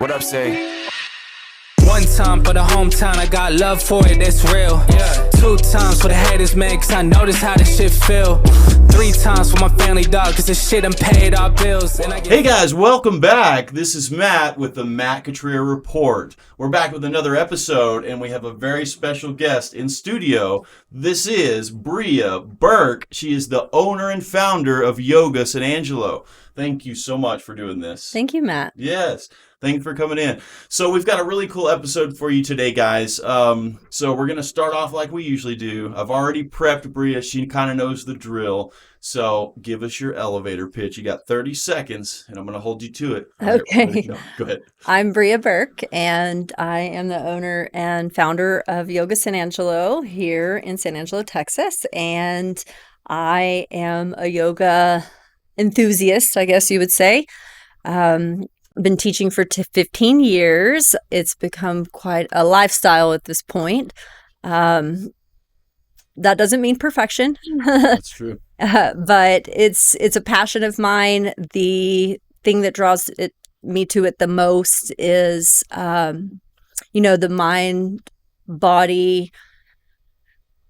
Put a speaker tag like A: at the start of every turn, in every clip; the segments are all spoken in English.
A: What up, say? One time for the hometown, I got love for it, it's real. Yeah. 2 times for the haters, man, cause I notice how this shit feel. 3 times for my family, dog, cause this shit done paid our bills. And
B: Hey guys, welcome back. This is Matt with the Matt Cutrer Report. We're back with another episode, and we have a very special guest in studio. This is Brea Burke. She is the owner and founder of Yoga San Angelo. Thank you so much for doing this.
C: Thank you, Matt.
B: Yes. Thank you for coming in. So we've got a really cool episode for you today, guys. So we're going to start off like we usually do. I've already prepped Brea. She kind of knows the drill. So give us your elevator pitch. You got 30 seconds, and I'm going to hold you to it.
C: Okay.
B: Go ahead.
C: I'm Brea Burke, and I am the owner and founder of Yoga San Angelo here in San Angelo, Texas. And I am a yoga enthusiast, I guess you would say. Been teaching for 15 years. It's become quite a lifestyle at this point. That doesn't mean perfection.
B: That's true.
C: But it's a passion of mine. The thing that draws me to it the most is, the mind, body,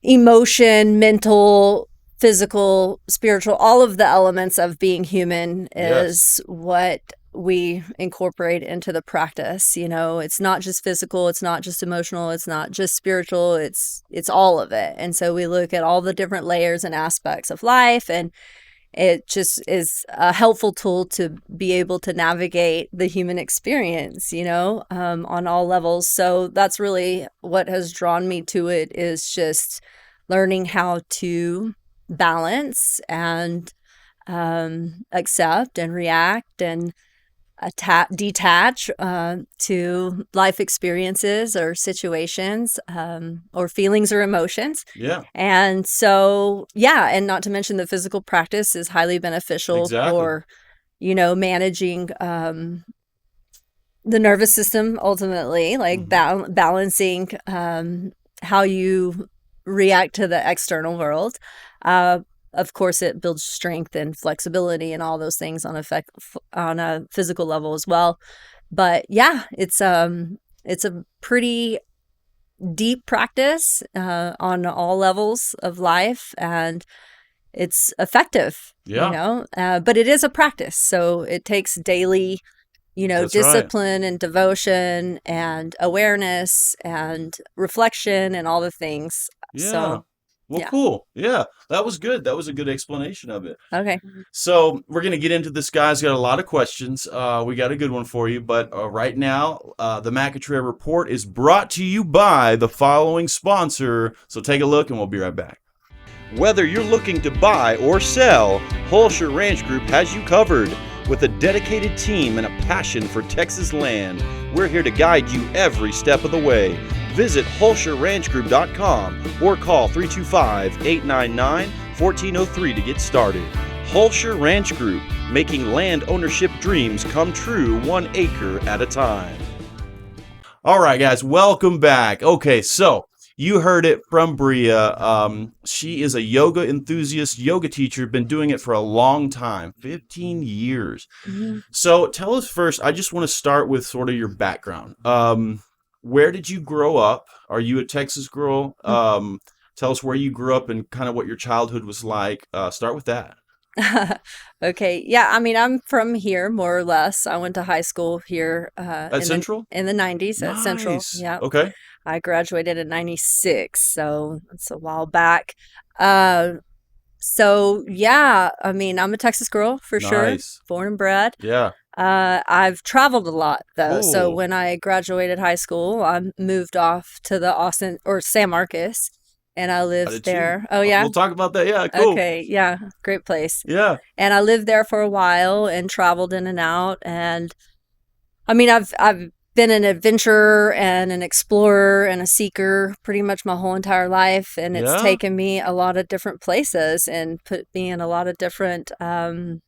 C: emotion, mental, physical, spiritual, all of the elements of being human is what we incorporate into the practice. It's not just physical, it's not just emotional, it's not just spiritual, it's all of it. And so we look at all the different layers and aspects of life, and it just is a helpful tool to be able to navigate the human experience, on all levels. So that's really what has drawn me to it, is just learning how to balance and accept and react and detach to life experiences or situations or feelings or emotions.
B: Yeah.
C: And so, and not to mention the physical practice is highly beneficial for, managing the nervous system ultimately, like balancing how you react to the external world. Of course, it builds strength and flexibility and all those things on a physical level as well. But it's a pretty deep practice on all levels of life, and it's effective. But it is a practice, so it takes daily,
B: That's
C: discipline and devotion and awareness and reflection and all the things.
B: Yeah.
C: So,
B: Cool. Yeah, that was good. That was a good explanation of it.
C: Okay.
B: So we're going to get into this, guys. Got a lot of questions. We got a good one for you. But right now, the Matt Cutrer Report is brought to you by the following sponsor. So take a look, and we'll be right back. Whether you're looking to buy or sell, Holscher Ranch Group has you covered. With a dedicated team and a passion for Texas land, we're here to guide you every step of the way. Visit HolscherRanchGroup.com or call 325-899-1403 to get started. Holscher Ranch Group, making land ownership dreams come true 1 acre at a time. All right, guys, welcome back. Okay, so you heard it from Brea. She is a yoga enthusiast, yoga teacher, been doing it for a long time, 15 years. Mm-hmm. So tell us first, I just want to start with sort of your background. Where did you grow up? Are you a Texas girl? Tell us where you grew up and kind of what your childhood was like. Start with that.
C: Okay. Yeah. I mean, I'm from here, more or less. I went to high school here
B: at Central?
C: In the 90s at Central. Yeah.
B: Okay.
C: I graduated in 96, so it's a while back. So, I mean, I'm a Texas girl for sure. Born and bred.
B: Yeah.
C: I've traveled a lot, though. Ooh. So when I graduated high school, I moved off to the Austin or San Marcos, and I lived there.
B: Too.
C: Oh, yeah?
B: We'll talk about that. Yeah, cool.
C: Okay, yeah, great place.
B: Yeah.
C: And I lived there for a while and traveled in and out. And I mean, I've been an adventurer and an explorer and a seeker pretty much my whole entire life, and it's taken me a lot of different places and put me in a lot of different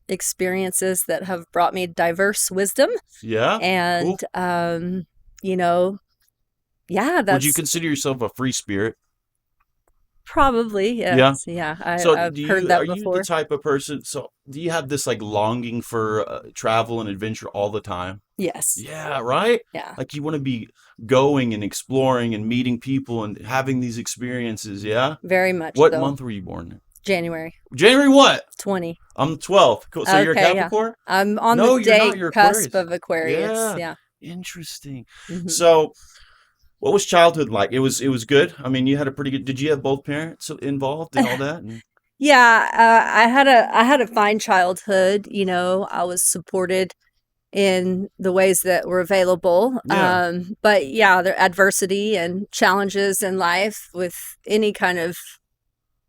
C: experiences that have brought me diverse wisdom. And that's
B: would you consider yourself a free spirit?
C: Probably, yes. Yeah. I've heard that
B: are you the
C: before.
B: type of person, so do you have this like longing for travel and adventure all the time?
C: Yes.
B: Yeah, right?
C: Yeah.
B: Like you want to be going and exploring and meeting people and having these experiences, yeah?
C: Very much
B: What
C: so.
B: month were you born in?
C: January
B: January what?
C: 20.
B: I'm 12th. Cool. So you're a
C: Okay, yeah.
B: Capricorn?
C: I'm on
B: No,
C: the
B: you're not.
C: date
B: You're
C: cusp
B: Aquarius.
C: of Aquarius.
B: Yeah.
C: Yeah.
B: Interesting.
C: Mhm.
B: So what was childhood like? It was good. I mean, you had a pretty good, did you have both parents involved in all that? And,
C: Yeah, I had a fine childhood. You know, I was supported in the ways that were available.
B: yeah,
C: But yeah, there adversity and challenges in life with any kind of,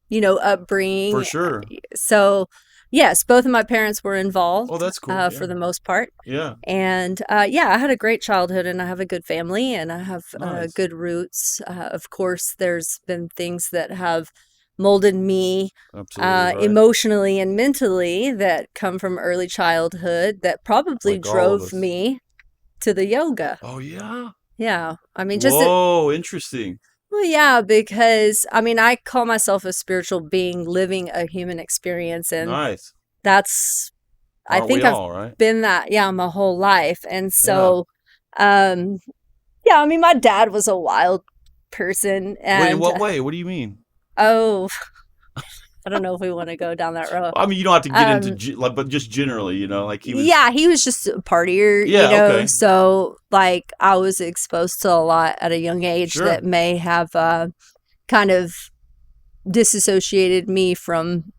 C: you know,
B: for
C: upbringing.
B: sure.
C: So yes, both of my parents were
B: Oh,
C: involved
B: that's cool.
C: for
B: Yeah.
C: the most part.
B: Yeah.
C: And yeah, I had a great childhood and I have a good family and I have
B: Nice.
C: good roots. Of course, there's been things that have molded me
B: Absolutely right.
C: emotionally and mentally that come from early childhood that probably
B: Like all of
C: drove
B: us.
C: me to the yoga.
B: Oh, yeah.
C: Yeah. I mean,
B: Whoa, interesting.
C: well, yeah, because I mean, I call myself a spiritual being living a human experience. And
B: Nice.
C: that's, I
B: Aren't we
C: think I've
B: all, right?
C: been that, yeah, my whole life. And
B: Yeah.
C: so, um, yeah, I mean, my dad was a wild person.
B: Wait, in
C: And
B: what way? What do you mean?
C: oh, I don't know if we want to go down that road.
B: I mean, you don't have to get into,
C: Um,
B: like, but just generally, like he was,
C: yeah, he was just a partier, you
B: yeah,
C: know.
B: okay.
C: So, like, I was exposed to a lot at a young age
B: Sure.
C: that may have kind of disassociated me from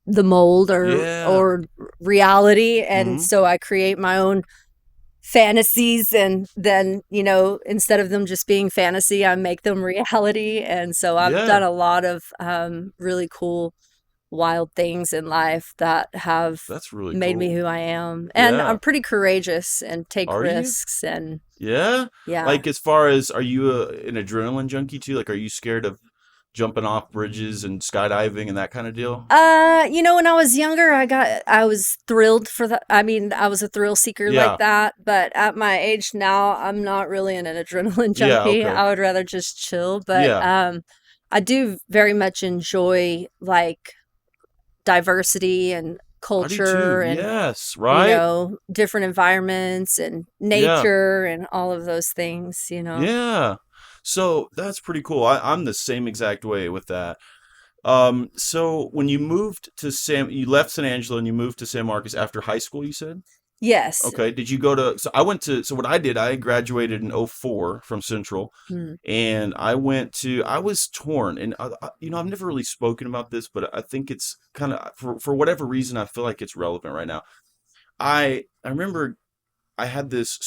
C: the mold
B: Yeah.
C: or reality. And
B: Mhm.
C: so I create my own fantasies, and then, you know, instead of them just being fantasy, I make them reality. And so I've
B: Yeah.
C: done a lot of really cool, wild things in life that have
B: That's really
C: made me
B: cool.
C: who I am. And
B: Yeah.
C: I'm pretty courageous and take
B: Are you?
C: risks. And
B: Yeah?
C: yeah.
B: Like, as far as, are you an adrenaline junkie too? Like, are you scared of jumping off bridges and skydiving and that kind of deal?
C: You know, when I was younger, I was thrilled for that. I mean, I was a thrill seeker
B: Yeah.
C: like that. But at my age now, I'm not really an adrenaline
B: Yeah,
C: junkie.
B: okay.
C: I would rather just chill. But
B: Yeah.
C: I do very much enjoy like diversity and
B: I do
C: culture
B: too.
C: and,
B: Yes,
C: you
B: right?
C: know, different environments and
B: Yeah.
C: nature and all of those things, you know.
B: Yeah. So that's pretty cool. I'm the same exact way with that. So when you moved to you left San Angelo and you moved to San Marcos after high school, you said?
C: Yes.
B: Okay. Did you so what I did, I graduated in 04 from Central,
C: Hmm.
B: and I was torn. And, I've never really spoken about this, but I think it's kind of, for whatever reason, I feel like it's relevant right now. I remember I had this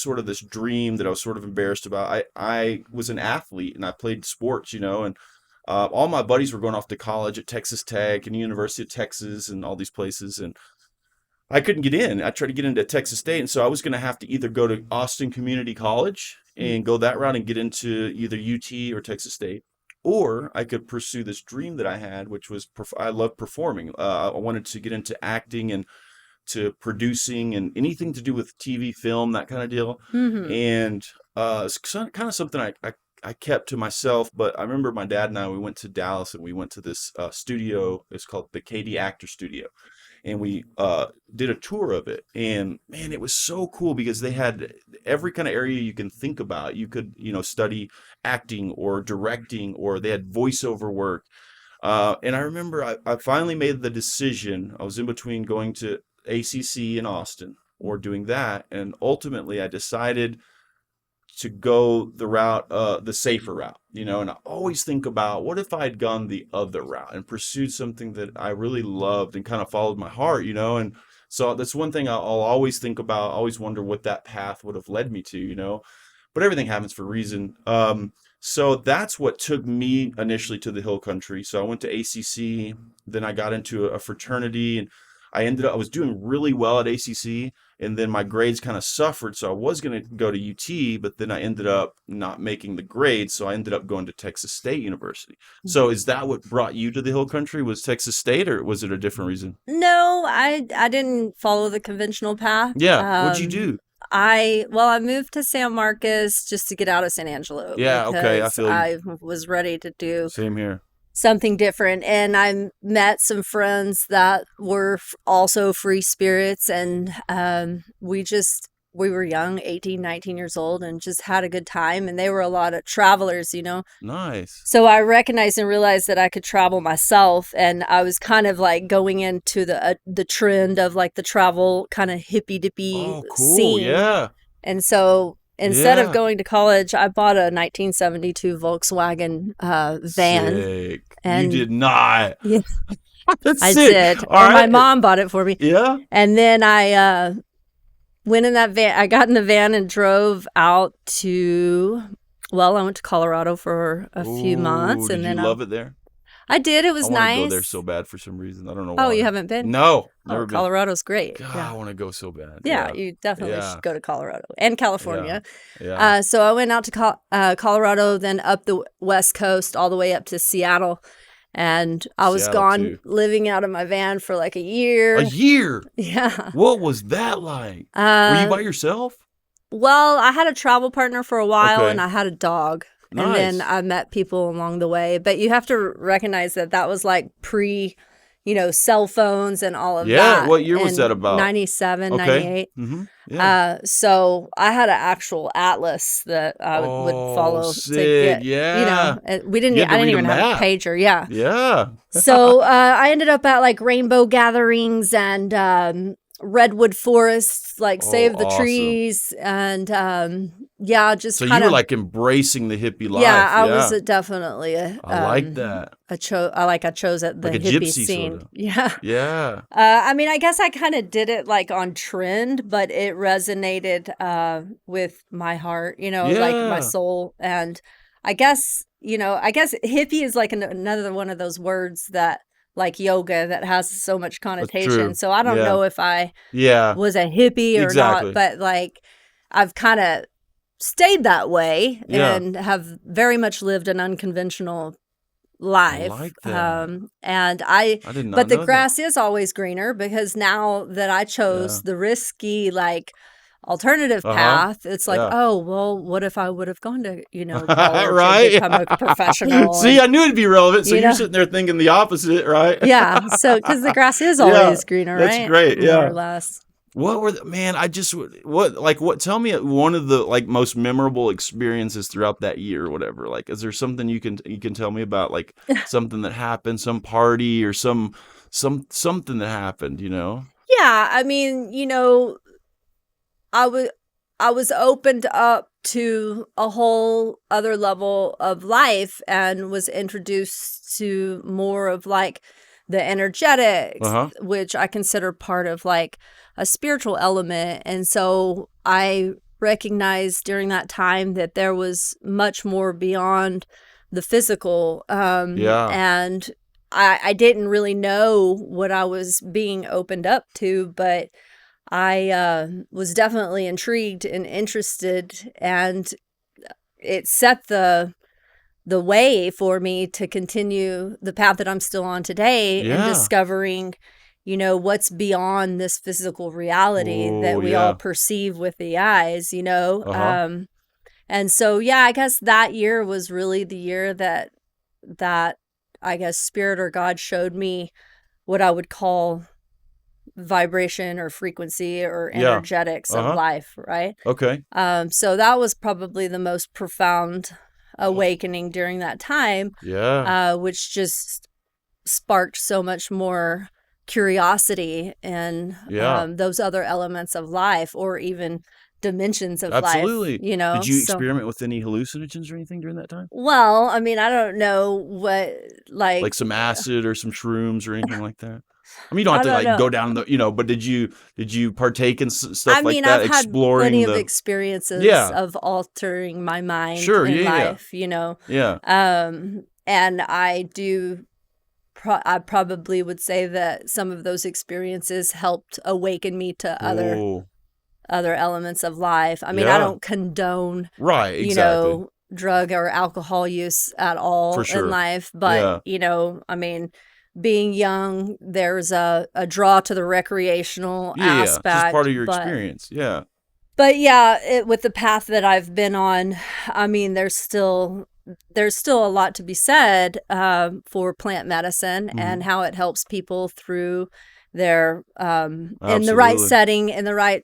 B: dream that I was sort of embarrassed about. I was an athlete and I played sports, and all my buddies were going off to college at Texas Tech and University of Texas and all these places, and I couldn't get in. I tried to get into Texas State, and so I was going to have to either go to Austin Community College and go that route and get into either UT or Texas State, or I could pursue this dream that I had, which was I love performing. I wanted to get into acting and to producing and anything to do with TV, film, that kind of deal.
C: Hmm.
B: And it's kind of something I kept to myself. But I remember my dad and we went to Dallas and we went to this studio. It's called the KD Actor Studio. And we did a tour of it. And man, it was so cool because they had every kind of area you can think about. You could, study acting or directing, or they had voiceover work. And I remember I finally made the decision. I was in between going to ACC in Austin or doing that. And ultimately I decided to go the route, the safer route, and I always think about what if I had gone the other route and pursued something that I really loved and kind of followed my heart, and so that's one thing I'll always think about, always wonder what that path would have led me to, but everything happens for a reason. So that's what took me initially to the Hill Country. So I went to ACC, then I got into a fraternity, and I was doing really well at ACC, and then my grades kind of suffered. So I was going to go to UT, but then I ended up not making the grades. So I ended up going to Texas State University. So is that what brought you to the Hill Country? Was Texas State, or was it a different reason?
C: No, I didn't follow the conventional path.
B: Yeah. What'd you do?
C: I moved to San Marcos just to get out of San Angelo.
B: Yeah, okay, I
C: because
B: feel you.
C: I was ready to do
B: Same here.
C: something different. And I met some friends that were also free spirits, and we were young, 18, 19 years old, and just had a good time. And they were a lot of travelers,
B: Nice.
C: So I recognized and realized that I could travel myself. And I was kind of like going into the trend of like the travel kind of hippy dippy scene.
B: Yeah.
C: And so instead of going to college, I bought a 1972 Volkswagen van.
B: Sick.
C: And
B: you did not.
C: Yeah,
B: That's
C: I
B: sick.
C: did. My mom bought it for me.
B: Yeah.
C: And then I went in that van. I got in the van and drove out to, I went to Colorado for a few months. And then
B: you love it there?
C: I did. It was nice.
B: I want to go there so bad for some reason. I don't know why.
C: Oh, you haven't been?
B: No, never been.
C: Colorado's great.
B: God,
C: yeah.
B: I want to go so bad.
C: Yeah, you definitely should go to Colorado and California.
B: Yeah.
C: So I went out to Colorado, then up the West Coast, all the way up to Seattle. And I was gone living out of my van for like a year.
B: A year?
C: Yeah.
B: What was that like? Were you by yourself?
C: Well, I had a travel partner for a while, and I had a dog.
B: Nice.
C: And then I met people along the way. But you have to recognize that was like pre, cell phones and all of that.
B: Yeah, what year was that about?
C: 97,
B: okay.
C: 98.
B: Mm-hmm. Yeah.
C: So I had an actual atlas that I would follow
B: sick.
C: to get,
B: yeah.
C: I didn't even have a pager. Yeah.
B: Yeah.
C: So I ended up at like rainbow gatherings and redwood forests, like save the trees, and just
B: so
C: kinda,
B: you were like embracing the hippie life.
C: Yeah, I was definitely I
B: like that.
C: I chose at the
B: like a
C: hippie
B: gypsy
C: scene.
B: Sort of.
C: Yeah.
B: Yeah.
C: I guess I kind of did it like on trend, but it resonated with my heart, like my soul. And I guess hippie is like another one of those words that, like yoga, that has so much connotation. So I don't know if I was a hippie or not, but like I've kind of stayed that way and have very much lived an unconventional life.
B: I like that.
C: And
B: I did not
C: but the
B: know
C: grass is always greener, because now that I chose the risky, like, alternative path, it's like, oh, well, what if I would have gone to, college
B: right?
C: and become a professional?
B: See, I knew it'd be relevant. So you're sitting there thinking the opposite, right?
C: Yeah. So, because the grass is always greener, right?
B: That's great. Yeah.
C: More or less.
B: What were tell me one of the like most memorable experiences throughout that year or whatever. Like, is there something you can tell me about, like something that happened, some party or something that happened,
C: Yeah. I mean, I was opened up to a whole other level of life and was introduced to more of like the energetics, which I consider part of like a spiritual element. And so I recognized during that time that there was much more beyond the physical. And I didn't really know what I was being opened up to, but I was definitely intrigued and interested, and it set the way for me to continue the path that I'm still on today and discovering, what's beyond this physical reality that we all perceive with the eyes, And so, I guess that year was really the year that I guess Spirit or God showed me what I would call vibration or frequency or energetics of life, right?
B: Okay.
C: So that was probably the most profound awakening during that time, which just sparked so much more curiosity in those other elements of life, or even dimensions of life.
B: Absolutely. Did you experiment with any hallucinogens or anything during that time?
C: Well, I mean, I don't know what, like
B: some acid or some shrooms or anything like that. I mean, you don't have to go down the, but did you partake in stuff like that?
C: I've had plenty of experiences of altering my mind in life,
B: Yeah.
C: And I do. I probably would say that some of those experiences helped awaken me to other elements of life. I mean, I don't condone, drug or alcohol use at all in life, but I mean, being young, there's a draw to the recreational aspect.
B: Just part of your experience. Yeah.
C: But with the path that I've been on, I mean, there's still there's still a lot to be said for plant medicine and how it helps people through their in the right setting, in the right,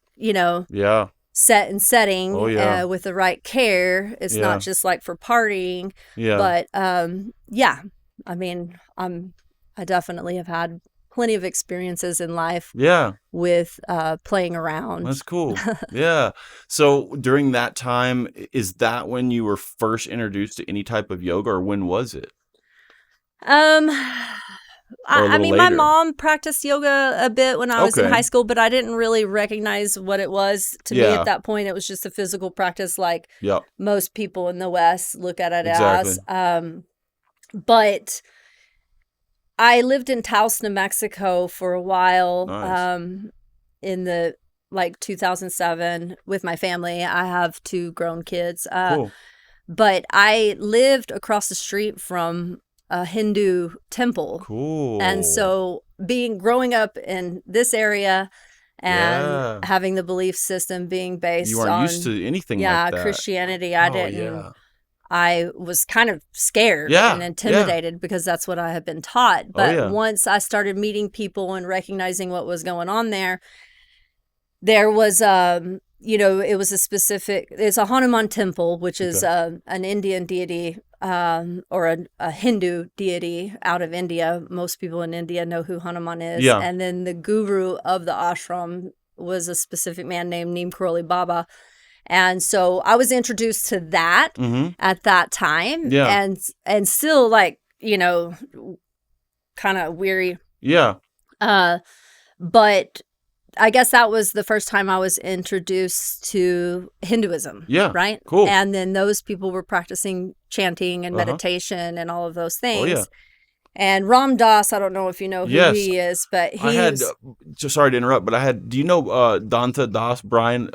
C: setting with the right care. It's not just like for partying, but I mean, I definitely have had plenty of experiences in life with playing around.
B: That's cool. Yeah. So during that time, is that when you were first introduced to any type of yoga, or when was it?
C: I mean, my mom practiced yoga a bit when I was in high school, but I didn't really recognize what it was. To me at that point, it was just a physical practice like most people in the West look at it as. But I lived in Taos, New Mexico for a while in the 2007 with my family. I have 2 grown kids. Cool. But I lived across the street from a Hindu temple. Cool. And so growing up in this area and having the belief system being based
B: you aren't used to anything like that.
C: Christianity, I didn't. I was kind of scared and intimidated because that's what I had been taught. But once I started meeting people and recognizing what was going on there was it was it's a Hanuman temple, which is an Indian deity or a Hindu deity out of India. Most people in India know who Hanuman is. Yeah. And then the guru of the ashram was a specific man named Neem Karoli Baba. And so I was introduced to that at that time and still kind of weary. Yeah. But I guess that was the first time I was introduced to Hinduism. Yeah. Right? Cool. And then those people were practicing chanting and meditation and all of those things. Oh, yeah. And Ram Dass, I don't know if you know who he is, but
B: sorry to interrupt, but do you know Danta Das, Brian?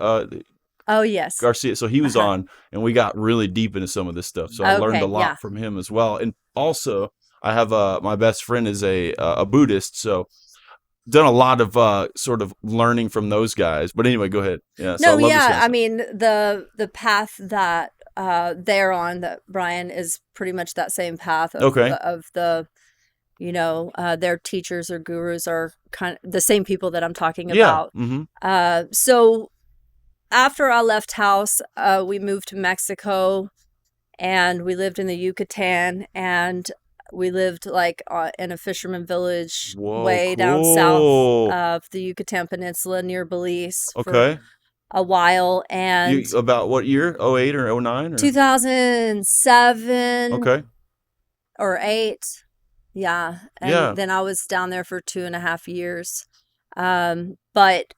C: Oh, yes.
B: Garcia. So he was on, and we got really deep into some of this stuff. So I learned a lot from him as well. And also, I have my best friend is a Buddhist, so done a lot of sort of learning from those guys. But anyway, go ahead. Yeah. So
C: I mean, the path that they're on, that Brian, is pretty much that same path of the their teachers or gurus are kind of the same people that I'm talking about. So after I left house, we moved to Mexico, and we lived in the Yucatan, and we lived in a fisherman village down south of the Yucatan Peninsula near Belize for a while. And
B: about what year? 08 or 09? Or?
C: 2007. Or 8. Yeah. And then I was down there for 2.5 years. But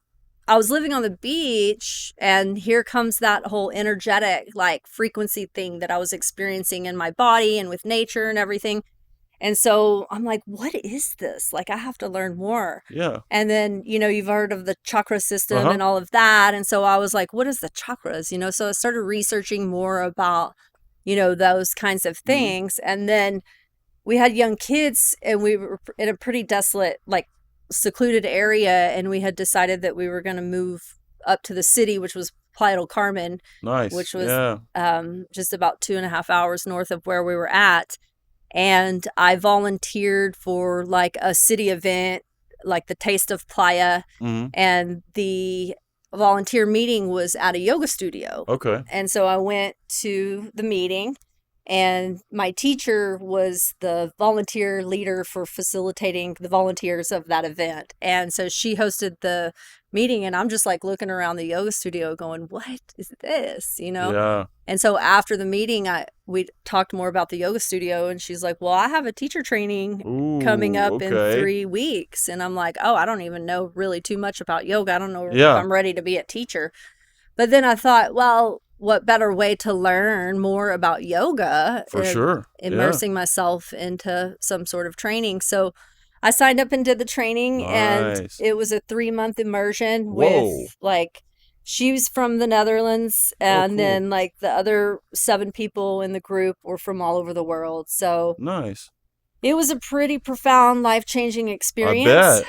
C: I was living on the beach, and here comes that whole energetic frequency thing that I was experiencing in my body and with nature and everything. And so I'm like, what is this? I have to learn more. Yeah. And then, you've heard of the chakra system and all of that. And so I was like, what is the chakras? So I started researching more about, those kinds of things. And then we had young kids, and we were in a pretty desolate, secluded area, and we had decided that we were going to move up to the city, which was Playa del Carmen. Nice. Which was just about 2.5 hours north of where we were at. And I volunteered for a city event, the Taste of Playa. And the volunteer meeting was at a yoga studio. Okay. And so I went to the meeting, and my teacher was the volunteer leader for facilitating the volunteers of that event. And so she hosted the meeting, and I'm just looking around the yoga studio going, what is this? Yeah. And so after the meeting, we talked more about the yoga studio, and she's like, well, I have a teacher training coming up in 3 weeks. And I'm like, oh, I don't even know really too much about yoga. I don't know if I'm ready to be a teacher. But then I thought, well, what better way to learn more about yoga?
B: For sure.
C: Immersing myself into some sort of training. So I signed up and did the training, and it was a 3-month immersion with she's from the Netherlands, and then the other 7 people in the group were from all over the world. So nice. It was a pretty profound, life-changing experience. I bet.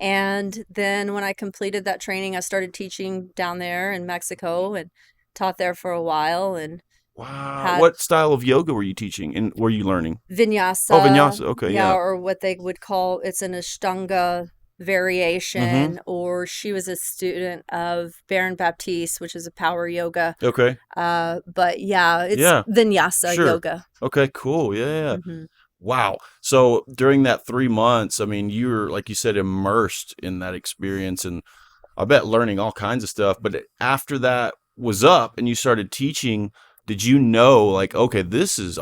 C: And then when I completed that training, I started teaching down there in Mexico and taught there for a while, and
B: Wow. What style of yoga were you teaching and were you learning?
C: Vinyasa.
B: Oh, vinyasa. Okay, yeah.
C: Or what they would call, it's an Ashtanga variation, or she was a student of Baron Baptiste, which is a power yoga.
B: Okay.
C: But yeah, it's vinyasa yoga.
B: Okay, cool. Yeah. Wow. So during that 3 months, I mean, you were, like you said, immersed in that experience, and I bet learning all kinds of stuff. But after that was up and you started teaching, did you know, like, okay,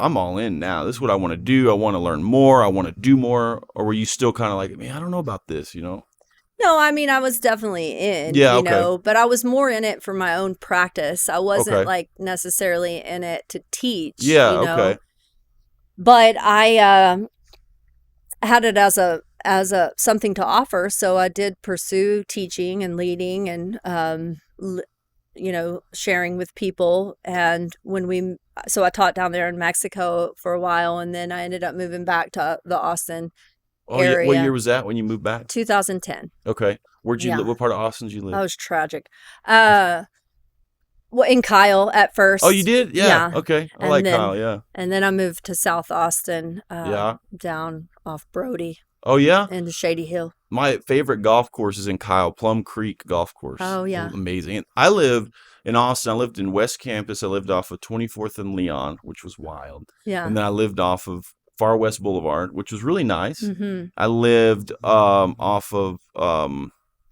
B: I'm all in now. This is what I want to do. I want to learn more. I want to do more. Or were you still kind of like, man, I don't know about this,
C: No, I mean, I was definitely in, you know, but I was more in it for my own practice. I wasn't like necessarily in it to teach.
B: Yeah,
C: you know? But I had it as a something to offer. So I did pursue teaching and leading and, sharing with people. And so I taught down there in Mexico for a while, and then I ended up moving back to the Austin area.
B: What year was that when you moved back?
C: 2010.
B: Okay. Where'd you live? What part of Austin did you live?
C: That was tragic. Well, in Kyle at first.
B: Oh, you did? Yeah. Okay. I like Kyle, yeah.
C: And then I moved to South Austin, down off Brody.
B: Oh, yeah?
C: Into Shady Hill.
B: My favorite golf course is in Kyle, Plum Creek Golf Course.
C: Oh, yeah.
B: Amazing. And I live in Austin. I lived in West Campus. I lived off of 24th and Leon, which was wild. Yeah. And then I lived off of Far West Boulevard, which was really nice. I lived off of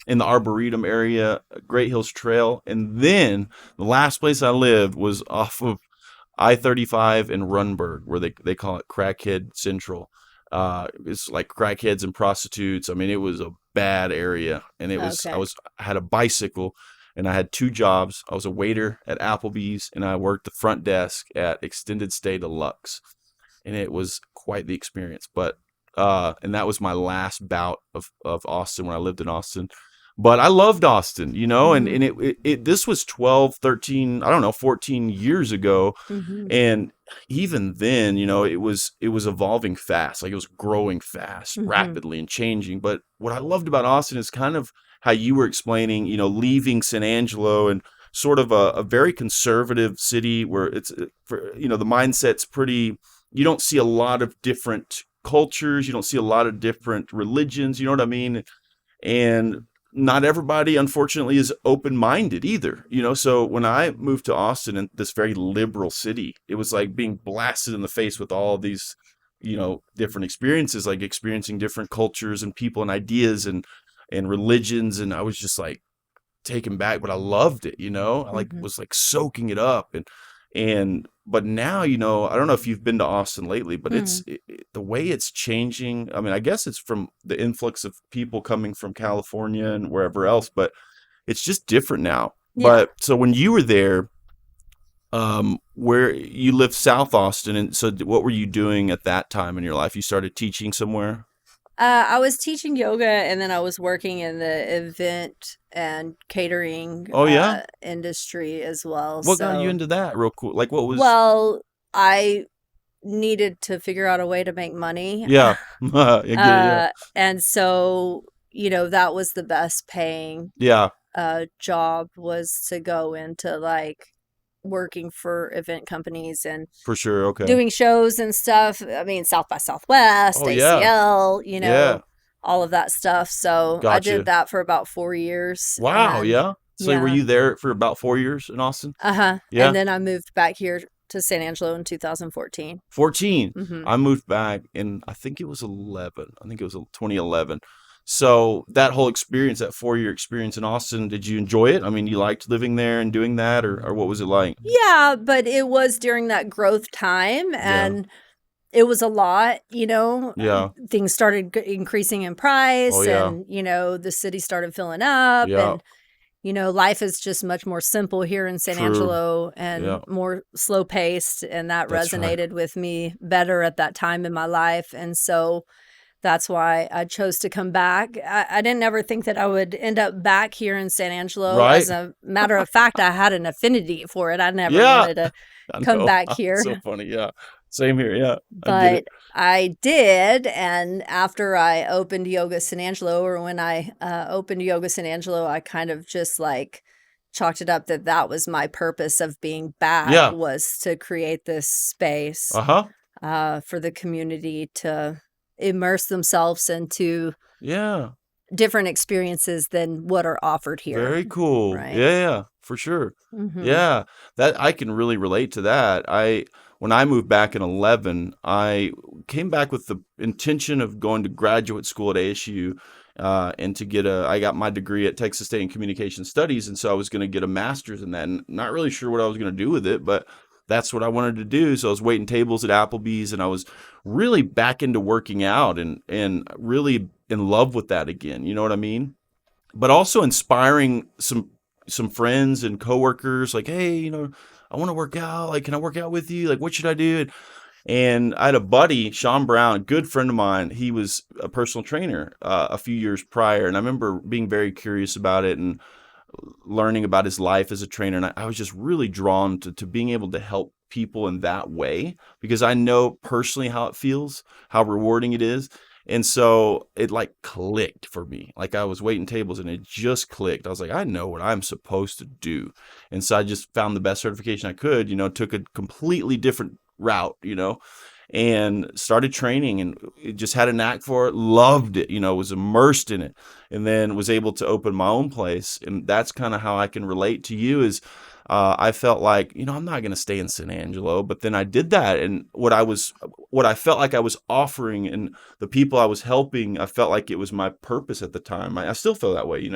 B: in the Arboretum area, Great Hills Trail. And then the last place I lived was off of I-35 in Runberg, where they call it Crackhead Central. It's like crackheads and prostitutes. I mean, it was a bad area, and it was. I had a bicycle, and I had 2 jobs. I was a waiter at Applebee's, and I worked the front desk at Extended Stay Deluxe, and it was quite the experience. But and that was my last bout of Austin when I lived in Austin. But I loved Austin, and it this was 12, 13, I don't know, 14 years ago. And even then, it was evolving fast. Like, it was growing fast, rapidly and changing. But what I loved about Austin is kind of how you were explaining, leaving San Angelo and sort of a very conservative city where it's, the mindset's pretty, you don't see a lot of different cultures. You don't see a lot of different religions. You know what I mean? And not everybody, unfortunately, is open-minded either, So when I moved to Austin, in this very liberal city, it was like being blasted in the face with all of these, different experiences, like experiencing different cultures and people and ideas and religions. And I was just like taken back, but I loved it, I was like soaking it up. But now, I don't know if you've been to Austin lately, but it's the way it's changing. I mean, I guess it's from the influx of people coming from California and wherever else, but it's just different now. Yeah. But so when you were there, where you lived South Austin, and so what were you doing at that time in your life? You started teaching somewhere?
C: I was teaching yoga, and then I was working in the event and catering industry as well.
B: What got you into that real cool? Like, what was...
C: Well, I needed to figure out a way to make money.
B: Yeah.
C: And so, that was the best paying job, was to go into like working for event companies and
B: for sure, okay,
C: doing shows and stuff. I mean, South by Southwest, ACL, all of that stuff. So I did that for about 4 years.
B: Wow, yeah. So were you there for about 4 years in Austin?
C: Yeah. And then I moved back here to San Angelo in 2014.
B: 14. I moved back in, I think it was 11. I think it was 2011. So that whole experience, that 4-year experience in Austin, did you enjoy it? I mean, you liked living there and doing that, or what was it like?
C: Yeah, but it was during that growth time, and it was a lot,
B: Yeah.
C: Things started increasing in price, and, the city started filling up, and, life is just much more simple here in San Angelo and more slow paced, and that resonated with me better at that time in my life. And so that's why I chose to come back. I didn't ever think that I would end up back here in San Angelo. Right. As a matter of fact, I had an affinity for it. I never wanted to come back here.
B: So funny, yeah. Same here, yeah.
C: But I did, and after I opened Yoga San Angelo, or when I opened Yoga San Angelo, I kind of just like chalked it up that was my purpose of being back, was to create this space for the community to immerse themselves into different experiences than what are offered here.
B: Very cool.
C: Right?
B: Yeah, for sure.
C: Mm-hmm.
B: Yeah, that I can really relate to that. When I moved back in 2011, I came back with the intention of going to graduate school at ASU and I got my degree at Texas State in Communication Studies, and so I was going to get a master's in that, and not really sure what I was going to do with it, but that's what I wanted to do. So I was waiting tables at Applebee's, and I was really back into working out and really in love with that again. You know what I mean? But also inspiring some friends and coworkers, like, hey, I want to work out. Like, can I work out with you? Like, what should I do? And I had a buddy, Sean Brown, a good friend of mine. He was a personal trainer a few years prior, and I remember being very curious about it and learning about his life as a trainer. And I was just really drawn to being able to help people in that way, because I know personally how it feels, how rewarding it is. And so it like clicked for me. Like, I was waiting tables and it just clicked. I was like, I know what I'm supposed to do. And so I just found the best certification I could, took a completely different route, and started training, and it just had a knack for it, loved it, was immersed in it, and then was able to open my own place. And that's kind of how I can relate to you is I felt like, I'm not going to stay in San Angelo, but then I did that. And what I felt like I was offering and the people I was helping, I felt like it was my purpose at the time. I still feel that way,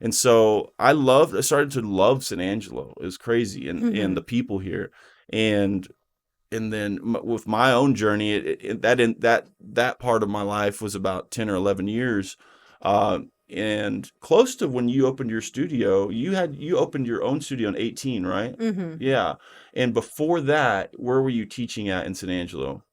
B: and so I started to love San Angelo. It was crazy. And the people here. And then with my own journey, that part of my life was about 10 or 11 years. And close to when you opened your studio, you opened your own studio in 2018, right?
C: Mm-hmm.
B: Yeah. And before that, where were you teaching at in San Angelo?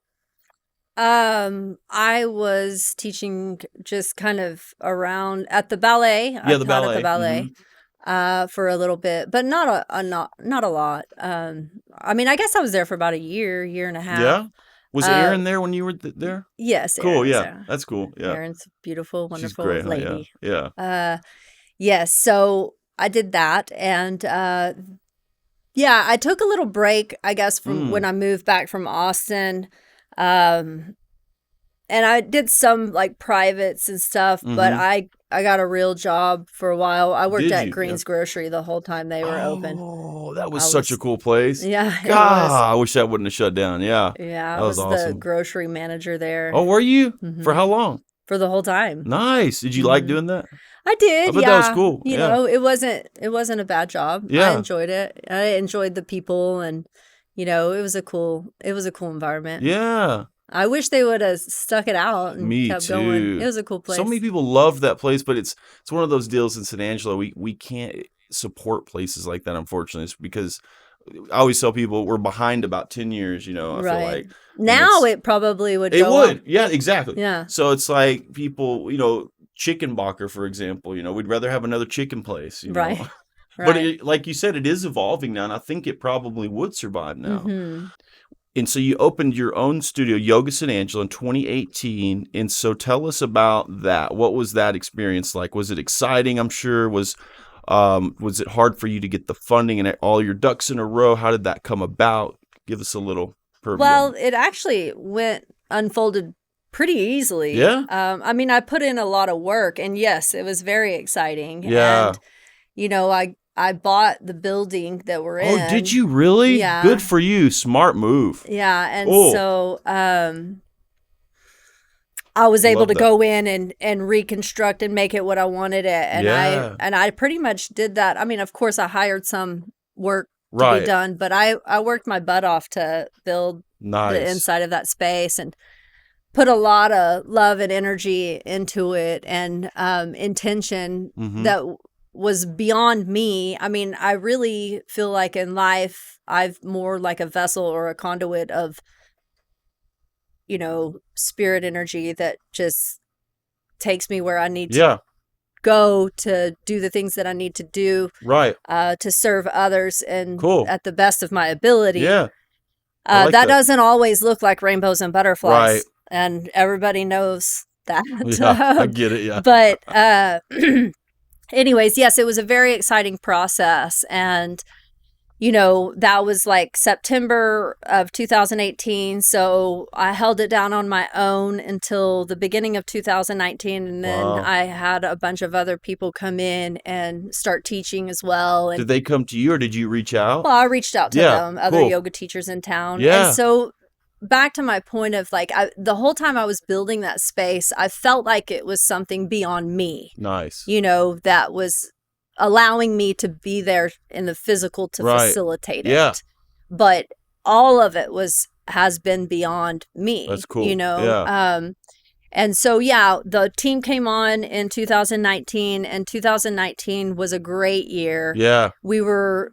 C: I was teaching just kind of around at the ballet.
B: Yeah, the ballet.
C: At the ballet. Mm-hmm. For a little bit, but not a lot. I mean, I guess I was there for about a year and a half.
B: Yeah. Was Erin there when you were there?
C: Yes.
B: Cool.
C: Erin's
B: Yeah.
C: there.
B: That's cool. Yeah.
C: Erin's beautiful, wonderful
B: She's great,
C: lady.
B: Huh? Yeah.
C: Yes. So I did that. And, I took a little break, I guess, from when I moved back from Austin. And I did some like privates and stuff, but I got a real job for a while. I worked at Green's Grocery the whole time they were open.
B: Oh, that was such a cool place.
C: Yeah.
B: God, I wish that wouldn't have shut down. Yeah.
C: Yeah.
B: That
C: I was
B: awesome.
C: the grocery manager there.
B: Oh, were you?
C: Mm-hmm.
B: For how long?
C: For the whole time.
B: Nice. Did you like doing that?
C: I did.
B: I bet that was cool.
C: You know, it wasn't a bad job.
B: Yeah.
C: I enjoyed it. I enjoyed the people, and it was a cool environment.
B: Yeah.
C: I wish they would have stuck it out and kept going. It was a cool place.
B: So many people love that place, but it's one of those deals in San Angelo. We can't support places like that, unfortunately. It's because I always tell people we're behind about 10 years, I feel like.
C: Now it probably would
B: go
C: on.
B: Yeah, exactly.
C: Yeah.
B: So it's like people, Chickenbacher, for example, we'd rather have another chicken place,
C: Right.
B: But like you said, it is evolving now, and I think it probably would survive now.
C: Mm-hmm.
B: And so you opened your own studio, Yoga San Angelo, in 2018. And so tell us about that. What was that experience like? Was it exciting? I'm sure. Was it hard for you to get the funding and all your ducks in a row? How did that come about? Give us a little purview.
C: Well, it actually unfolded pretty easily.
B: Yeah.
C: I mean, I put in a lot of work, and yes, it was very exciting.
B: Yeah.
C: And, I bought the building that we're in.
B: Oh, did you really?
C: Yeah.
B: Good for you. Smart move.
C: Yeah. And so I was able to go in and reconstruct and make it what I wanted it. And I pretty much did that. I mean, of course, I hired some work to be done, but I worked my butt off to build the inside of that space and put a lot of love and energy into it, and intention that was beyond me. I mean, I really feel like in life, I've more like a vessel or a conduit of, spirit energy that just takes me where I need to go to do the things that I need to do.
B: Right.
C: To serve others and
B: at
C: the best of my ability.
B: Yeah.
C: That doesn't always look like rainbows and butterflies.
B: Right.
C: And everybody knows that.
B: Yeah, I get it. Yeah.
C: But, anyways, yes, it was a very exciting process. And, that was like September of 2018. So I held it down on my own until the beginning of 2019. And then I had a bunch of other people come in and start teaching as well. And
B: did they come to you or did you reach out?
C: Well, I reached out to them, other yoga teachers in town. Yeah. And so back to my point of like, the whole time I was building that space, I felt like it was something beyond me.
B: Nice.
C: That was allowing me to be there in the physical to facilitate it.
B: Yeah.
C: But all of it has been beyond me.
B: That's cool.
C: And so, the team came on in 2019, and 2019 was a great year.
B: Yeah.
C: We were,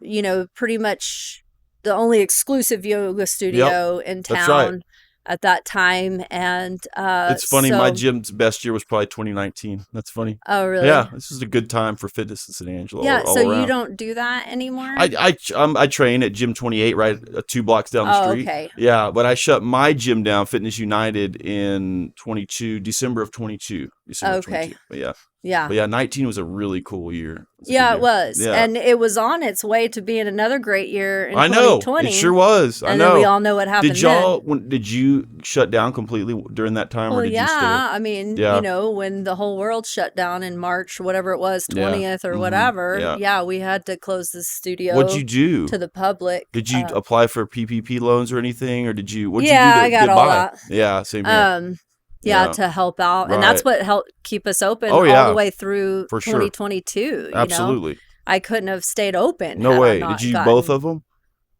C: pretty much the only exclusive yoga studio in town at that time. And
B: it's funny, my gym's best year was probably 2019. That's funny.
C: Oh, really?
B: Yeah, this is a good time for fitness in San Angelo.
C: Yeah,
B: all
C: so
B: around.
C: you don't do that anymore?
B: I train at Gym 28, right, 2 blocks down the street.
C: Okay.
B: Yeah, but I shut my gym down, Fitness United, in December of 22.
C: Okay.
B: But yeah.
C: Yeah.
B: But yeah, 19 was a really cool year.
C: It was.
B: Yeah.
C: And it was on its way to being another great year in 2020.
B: It sure was. I know.
C: And then we all know what happened
B: Did you shut down completely during that time?
C: Well,
B: or did you still?
C: I mean, when the whole world shut down in March, whatever it was, 20th or whatever, we had to close the studio.
B: What'd you do?
C: To the public.
B: Did you apply for PPP loans or anything? Or what'd you do to
C: I got
B: get
C: all
B: by?
C: that.
B: Yeah, same here.
C: To help out. And that's what helped keep us open all the way through 2022.
B: Absolutely.
C: I couldn't have stayed open.
B: No way. Did you both of them?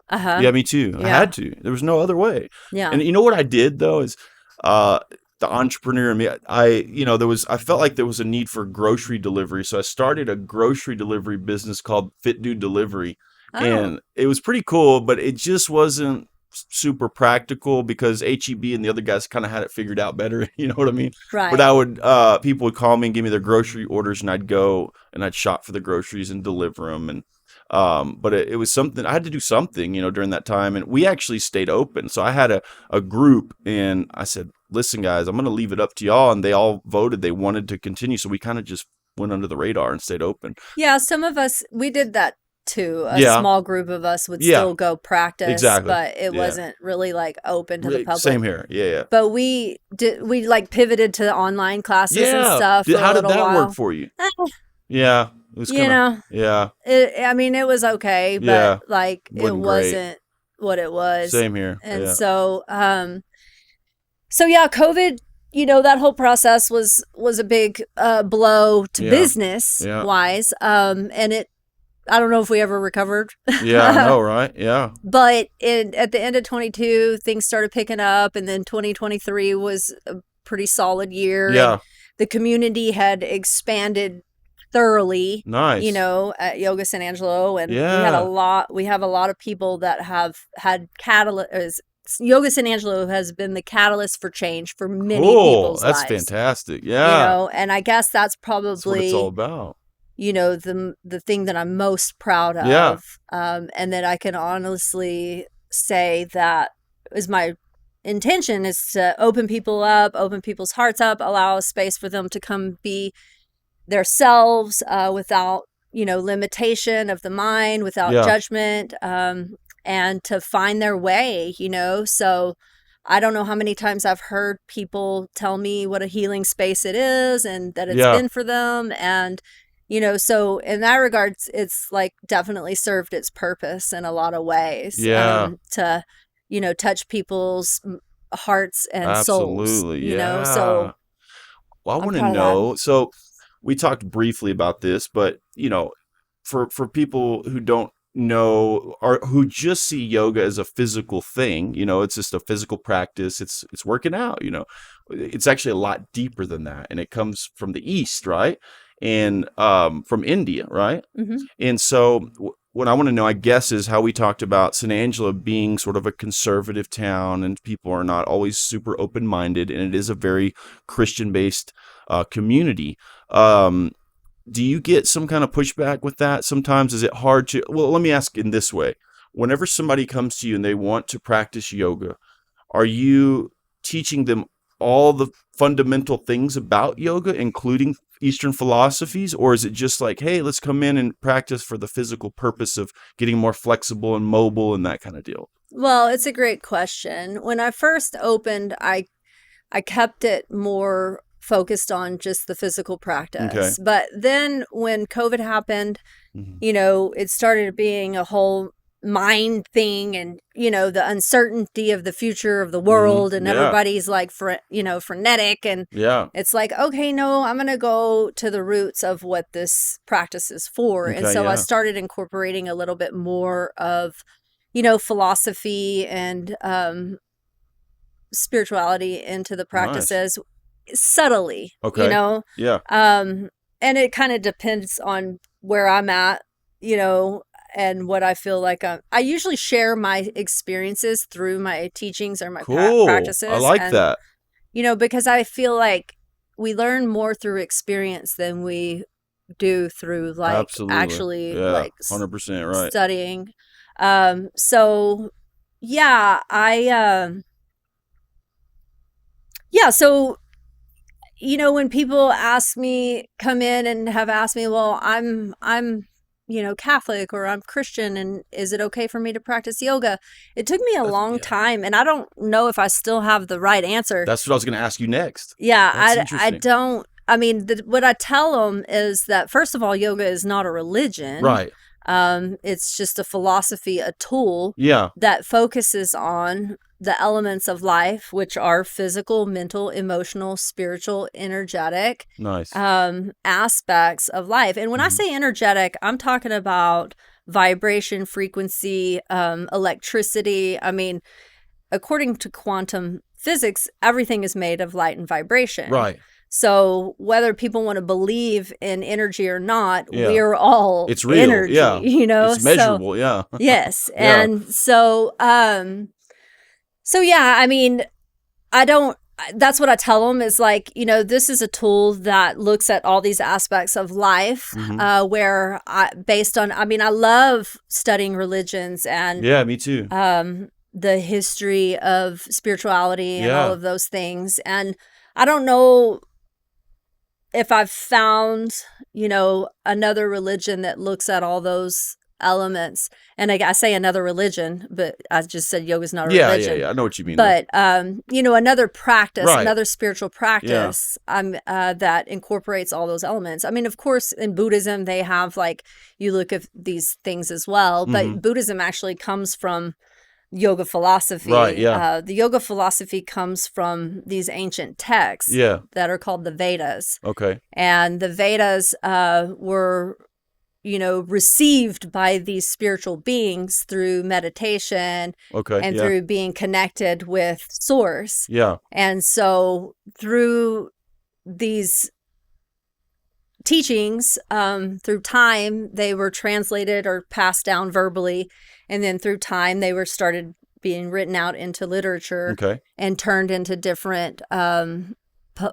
C: Uh-huh.
B: Yeah, me too. I had to. There was no other way.
C: Yeah.
B: And you know what I did though is the entrepreneur in me, I felt like there was a need for grocery delivery. So I started a grocery delivery business called Fit Dude Delivery.
C: Oh.
B: And it was pretty cool, but it just wasn't super practical because HEB and the other guys kind of had it figured out better. You know what I mean?
C: Right.
B: But people would call me and give me their grocery orders, and I'd go and I'd shop for the groceries and deliver them. And but it was something I had to do something, during that time. And we actually stayed open. So I had a group, and I said, "Listen, guys, I'm going to leave it up to y'all." And they all voted they wanted to continue. So we kind of just went under the radar and stayed open.
C: Yeah, some of us, we did that too. A small group of us would still go practice, but it wasn't really like open to the public.
B: Same here. Yeah.
C: But we like pivoted to online classes and stuff.
B: How did that work for you? Yeah. It was
C: it was okay, but it wasn't what it was.
B: Same here.
C: And so COVID, that whole process was a big blow to business wise. And I don't know if we ever recovered.
B: Yeah, I know, right? Yeah.
C: But at the end of 22, things started picking up, and then 2023 was a pretty solid year.
B: Yeah.
C: And the community had expanded thoroughly.
B: Nice.
C: At Yoga San Angelo, and we have a lot of people that have had catalyst. Yoga San Angelo has been the catalyst for change for many people's lives.
B: That's fantastic. Yeah.
C: And I guess that's probably
B: what it's all about.
C: The thing that I'm most proud of.
B: Yeah.
C: And that I can honestly say that is my intention, is to open people up, open people's hearts up, allow a space for them to come be themselves without, limitation of the mind, without judgment, and to find their way, So I don't know how many times I've heard people tell me what a healing space it is and that it's been for them. And so in that regard, it's like definitely served its purpose in a lot of ways. To, touch people's hearts and souls.
B: Absolutely.
C: So
B: I want to know. So we talked briefly about this, but for people who don't know or who just see yoga as a physical thing, it's just a physical practice. It's working out. It's actually a lot deeper than that, and it comes from the East, right? And from India, right?
C: Mm-hmm.
B: And so what I want to know, I guess, is how we talked about San Angelo being sort of a conservative town, and people are not always super open-minded, and it is a very Christian-based community. Do you get some kind of pushback with that? Sometimes is it hard to, well, let me ask in this way. Whenever somebody comes to you and they want to practice yoga, are you teaching them all the fundamental things about yoga, including Eastern philosophies, or is it just like, hey, let's come in and practice for the physical purpose of getting more flexible and mobile and that kind of deal?
C: Well, it's a great question. When I first opened, I kept it more focused on just the physical practice.
B: Okay.
C: But then when COVID happened, it started being a whole mind thing, and the uncertainty of the future of the world, and everybody's like frenetic, and it's like, okay, no, I'm gonna go to the roots of what this practice is for. And so I started incorporating a little bit more of philosophy and spirituality into the practices. Subtly, and it kind of depends on where I'm at, and what I feel like. I usually share my experiences through my teachings or my practices.
B: I like that.
C: Because I feel like we learn more through experience than we do through actually
B: 100% right.
C: studying. So when people come in and have asked me, well, I'm Catholic or I'm Christian, and is it okay for me to practice yoga? It took me a long time, and I don't know if I still have the right answer.
B: That's what I was going to ask you next.
C: Yeah, I don't. I mean, what I tell them is that, first of all, yoga is not a religion.
B: Right.
C: It's just a philosophy, a tool that focuses on the elements of life, which are physical, mental, emotional, spiritual, energetic aspects of life. And when I say energetic, I'm talking about vibration, frequency, electricity. I mean, according to quantum physics, everything is made of light and vibration.
B: Right.
C: So whether people want to believe in energy or not, we're all
B: it's real.
C: Energy,
B: it's measurable.
C: Yes. And so, I mean, that's what I tell them is like, this is a tool that looks at all these aspects of life, where I love studying religions and
B: me too.
C: The history of spirituality and all of those things. And I don't know if I've found, another religion that looks at all those elements. And I say another religion, but I just said yoga's not a religion.
B: Yeah. I know what you mean.
C: But, another practice, another spiritual practice that incorporates all those elements. I mean, of course, in Buddhism, they have you look at these things as well, but Buddhism actually comes from yoga philosophy.
B: Right, yeah.
C: The yoga philosophy comes from these ancient texts that are called the Vedas.
B: Okay.
C: And the Vedas were, received by these spiritual beings through meditation and through being connected with source.
B: Yeah.
C: And so through these teachings, through time, they were translated or passed down verbally. And then through time, they were started being written out into literature and turned into different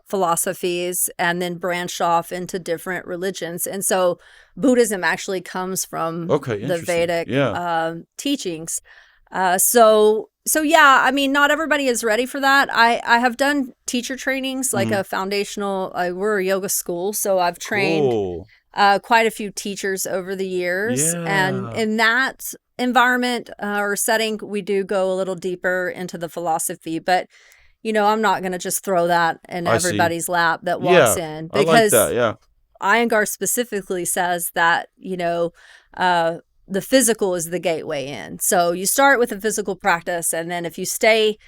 C: philosophies, and then branched off into different religions. And so Buddhism actually comes from the Vedic teachings. So I mean, not everybody is ready for that. I have done teacher trainings, like a foundational, we're a yoga school. So I've trained quite a few teachers over the years. And in that environment or setting, we do go a little deeper into the philosophy, but I'm not going to just throw that in everybody's lap that walks in, because
B: I like that,
C: Iyengar specifically says that, the physical is the gateway in. So you start with a physical practice, and then if you stay,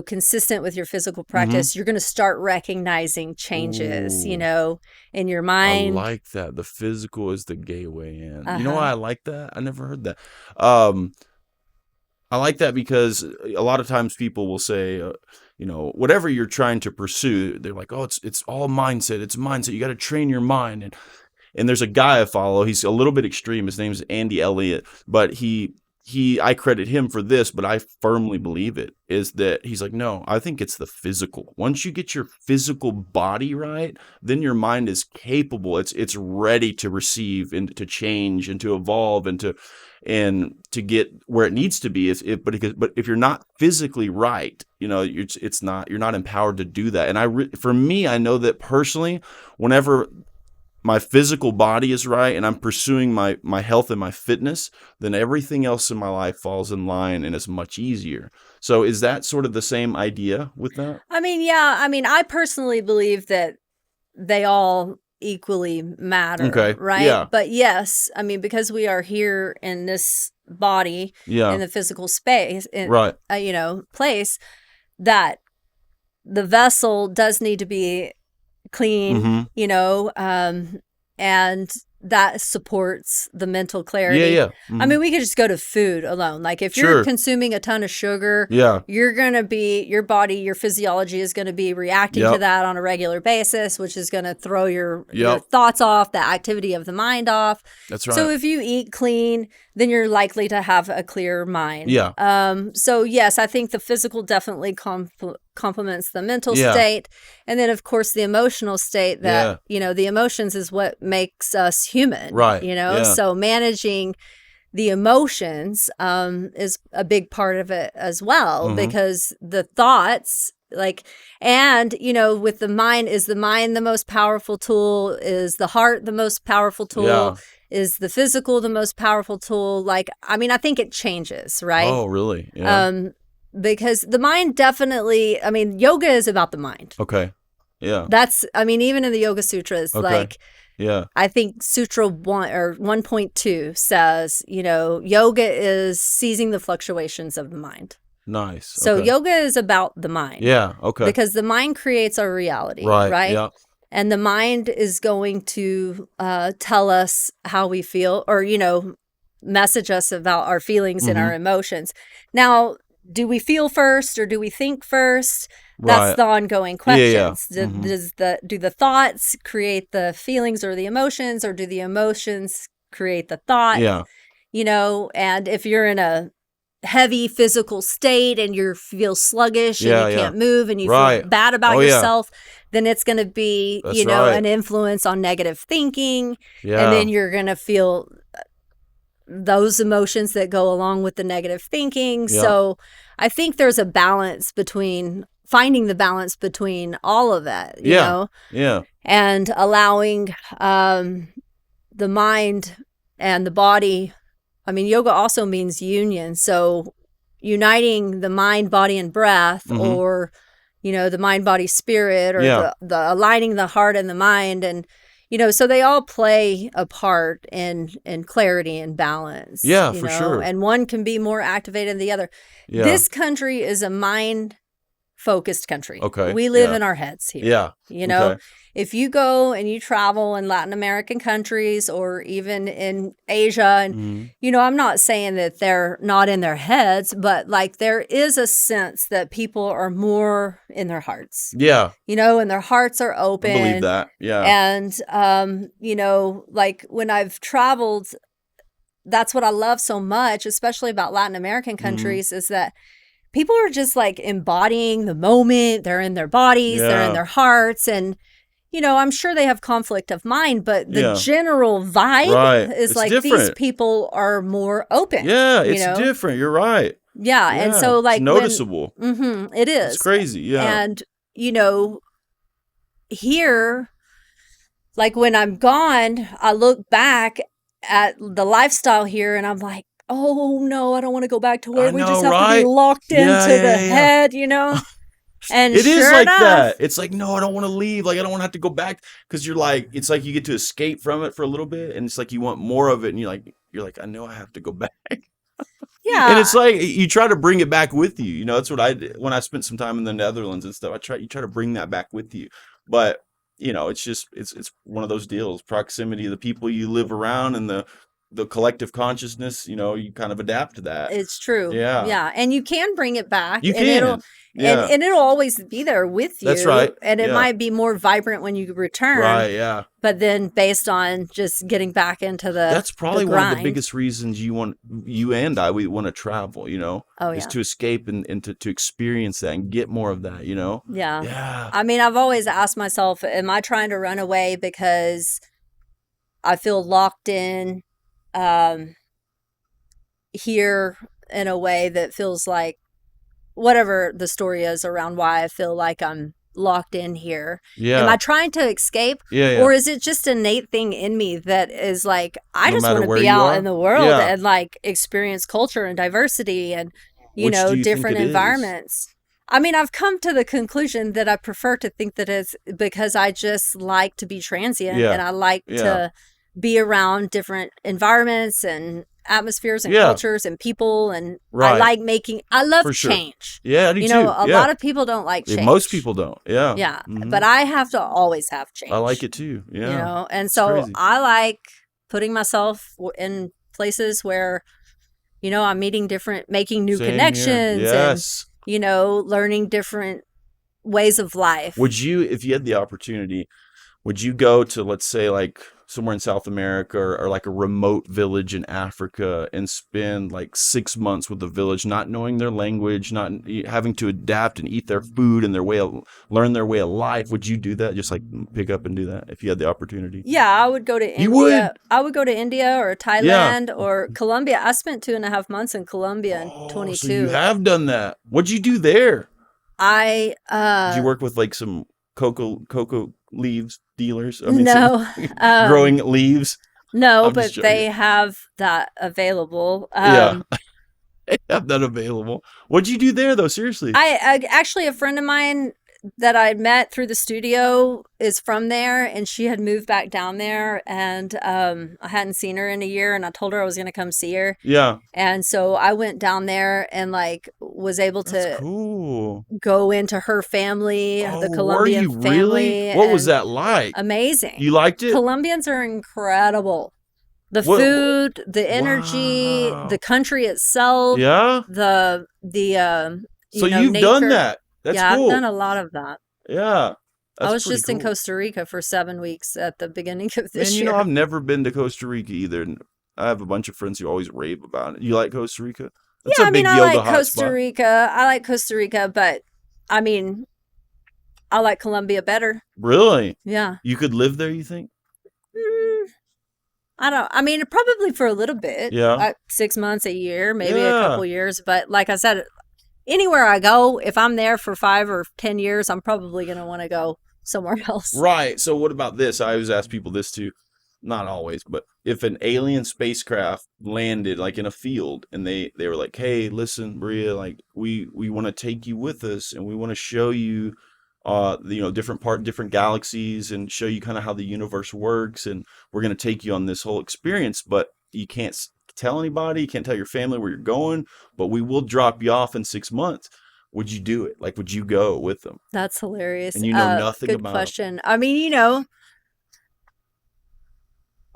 C: consistent with your physical practice, you're going to start recognizing changes, in your mind.
B: I like that. The physical is the gateway in. You know why I like that? I never heard that. I like that because a lot of times people will say, whatever you're trying to pursue, they're like, oh, it's all mindset. It's mindset. You got to train your mind. And there's a guy I follow. He's a little bit extreme. His name is Andy Elliott, but he I credit him for this, but I firmly believe it, is that he's like, no, I think it's the physical. Once you get your physical body right, then your mind is capable. It's ready to receive and to change and to evolve and to get where it needs to be. But if you're not physically right, you know, you're not empowered to do that. And for me, I know that personally, whenever my physical body is right and I'm pursuing my health and my fitness, then everything else in my life falls in line and is much easier. So is that sort of the same idea with that?
C: I mean, yeah. I mean, I personally believe that they all equally matter.
B: Okay.
C: Right.
B: Yeah.
C: But yes, I mean, because we are here in this body, in the physical space,
B: right.
C: Place, that the vessel does need to be clean, and that supports the mental clarity.
B: Yeah. Mm-hmm.
C: I mean, we could just go to food alone. Like if you're consuming a ton of sugar, you're going to be, your body, your physiology is going to be reacting to that on a regular basis, which is going to throw your thoughts off, the activity of the mind off.
B: That's right.
C: So if you eat clean, then you're likely to have a clear mind.
B: Yeah.
C: So yes, I think the physical definitely complements the mental state. And then of course the emotional state that, the emotions is what makes us human.
B: Right.
C: So managing the emotions is a big part of it as well, because the thoughts, with the mind, is the mind the most powerful tool? Is the heart the most powerful tool?
B: Yeah.
C: Is the physical the most powerful tool? I think it changes, right?
B: Oh, really? Yeah.
C: Because the mind definitely, yoga is about the mind.
B: Okay. Yeah.
C: That's, even in the Yoga Sutras, I think Sutra 1 or 1.2 says, yoga is seizing the fluctuations of the mind.
B: Nice.
C: So yoga is about the mind.
B: Yeah. Okay.
C: Because the mind creates our reality. Right.
B: Yeah.
C: And the mind is going to tell us how we feel, or, message us about our feelings and our emotions. Now, do we feel first or do we think first? That's the ongoing questions.
B: Yeah.
C: Do the thoughts create the feelings or the emotions, or do the emotions create the thought?
B: Yeah.
C: And if you're in a heavy physical state and you feel sluggish and you can't move and you feel bad about yourself, then it's going to be, an influence on negative thinking. Yeah. And then you're going to feel those emotions that go along with the negative thinking. Yeah. So I think there's a balance between finding the balance between all of that, you know?
B: Yeah.
C: And allowing the mind and the body. Yoga also means union. So uniting the mind, body, and breath, or, the mind, body, spirit, or the aligning the heart and the mind. And, so they all play a part in clarity and balance.
B: Yeah, for sure.
C: And one can be more activated than the other. Yeah. This country is a mind-focused country. Okay. We live in our heads here. Yeah. If you go and you travel in Latin American countries or even in Asia, and, I'm not saying that they're not in their heads, but there is a sense that people are more in their hearts. Yeah. And their hearts are open.
B: I believe that. Yeah.
C: And, when I've traveled, that's what I love so much, especially about Latin American countries, is that people are just embodying the moment. They're in their bodies, they're in their hearts, and I'm sure they have conflict of mind, but the general vibe is it's different. These people are more open.
B: Yeah, it's different. You're right.
C: Yeah, and so
B: it's noticeable.
C: It is.
B: It's crazy. Yeah,
C: and here, when I'm gone, I look back at the lifestyle here, and I'm like, oh no, I don't want to go back to where we just have to be locked into the head, And
B: it is
C: enough,
B: that. It's no, I don't want to leave. I don't want to have to go back, because you're it's you get to escape from it for a little bit, and it's you want more of it, and you're I know I have to go back. Yeah. And it's you try to bring it back with you. That's what I did when I spent some time in the Netherlands and stuff. You try to bring that back with you, but it's just it's one of those deals. Proximity of the people you live around and the the collective consciousness, you kind of adapt to that.
C: It's true.
B: Yeah.
C: Yeah. And you can bring it back.
B: You
C: and
B: can.
C: And it'll always be there with you.
B: That's right.
C: And it might be more vibrant when you return.
B: Right, yeah.
C: But then based on just getting back into
B: that's probably
C: the
B: one of the biggest reasons you and I want to travel, is to escape and to experience that and get more of that,
C: Yeah.
B: Yeah.
C: I mean, I've always asked myself, am I trying to run away because I feel locked in here in a way that feels like whatever the story is around why I feel like I'm locked in here.
B: Yeah.
C: Am I trying to escape?
B: Yeah.
C: Or is it just an innate thing in me that is like, I
B: No
C: just want
B: matter
C: to be
B: where you
C: out
B: are?
C: in the world
B: Yeah.
C: and like experience culture and diversity and,
B: Which do you think
C: different
B: it is?
C: environments. I mean, I've come to the conclusion that I prefer to think that it's because I just like to be transient
B: Yeah.
C: and I like to be around different environments and atmospheres and cultures and people, and
B: Right.
C: I love
B: For sure.
C: change.
B: Yeah, I do too.
C: A lot of people don't like change.
B: Most people don't. Yeah.
C: Yeah,
B: Mhm.
C: but I have to always have change.
B: I like it too. Yeah.
C: And so
B: crazy.
C: I like putting myself in places where, I'm making new
B: Same here.
C: connections
B: Yes.
C: and, learning different ways of life.
B: Would you, if you had the opportunity, would you go to, let's say, like somewhere in South America or like a remote village in Africa and spend like 6 months with the village, not knowing their language, not having to adapt and eat their food and learn their way of life? Would you do that? Just like pick up and do that if you had the opportunity?
C: Yeah, I would go to India.
B: You would?
C: I would go to India or Thailand or Colombia. I spent 2.5 months in Colombia in 22.
B: So you have done that. What'd you do there?
C: Did
B: Did you work with like some cocoa leaves dealers?
C: No.
B: Growing leaves?
C: No,
B: I'm
C: but
B: just joking.
C: they have that available.
B: They have that available. What'd you do there though? Seriously?
C: I actually, a friend of mine that I met through the studio is from there, and she had moved back down there, and I hadn't seen her in a year, and I told her I was going to come see her.
B: Yeah.
C: And so I went down there and like was able
B: That's
C: to
B: cool.
C: go into her family, the Colombian
B: were you
C: family.
B: really? What was
C: and
B: that like?
C: Amazing.
B: You liked it?
C: Colombians are incredible. The food, the energy, the country itself.
B: Yeah.
C: The
B: So you've
C: nature.
B: done that. That's cool.
C: I've done a lot of that.
B: Yeah.
C: I was
B: pretty
C: just in
B: cool.
C: Costa Rica for 7 weeks at the beginning of this
B: And
C: year.
B: I've never been to Costa Rica either. And I have a bunch of friends who always rave about it. You like Costa Rica? That's a big
C: I
B: yoga
C: like Costa
B: hotspot.
C: Rica. I like Costa Rica, but I mean, I like Colombia better.
B: Really?
C: Yeah.
B: You could live there, you think?
C: I mean, probably for a little bit.
B: Yeah.
C: 6 months, a year, maybe a couple years. But like I said, anywhere I go, if I'm there for 5 or 10 years, I'm probably going to want to go somewhere else.
B: Right. So what about this? I always ask people this too. Not always, but if an alien spacecraft landed like in a field and they were like, hey, listen, Brea, like we want to take you with us and we want to show you different galaxies and show you kind of how the universe works, and we're going to take you on this whole experience, but you can't tell anybody, you can't tell your family where you're going, but we will drop you off in 6 months. Would you do it? Like, would you go with them?
C: That's hilarious.
B: And you know nothing
C: good
B: about
C: question. I mean,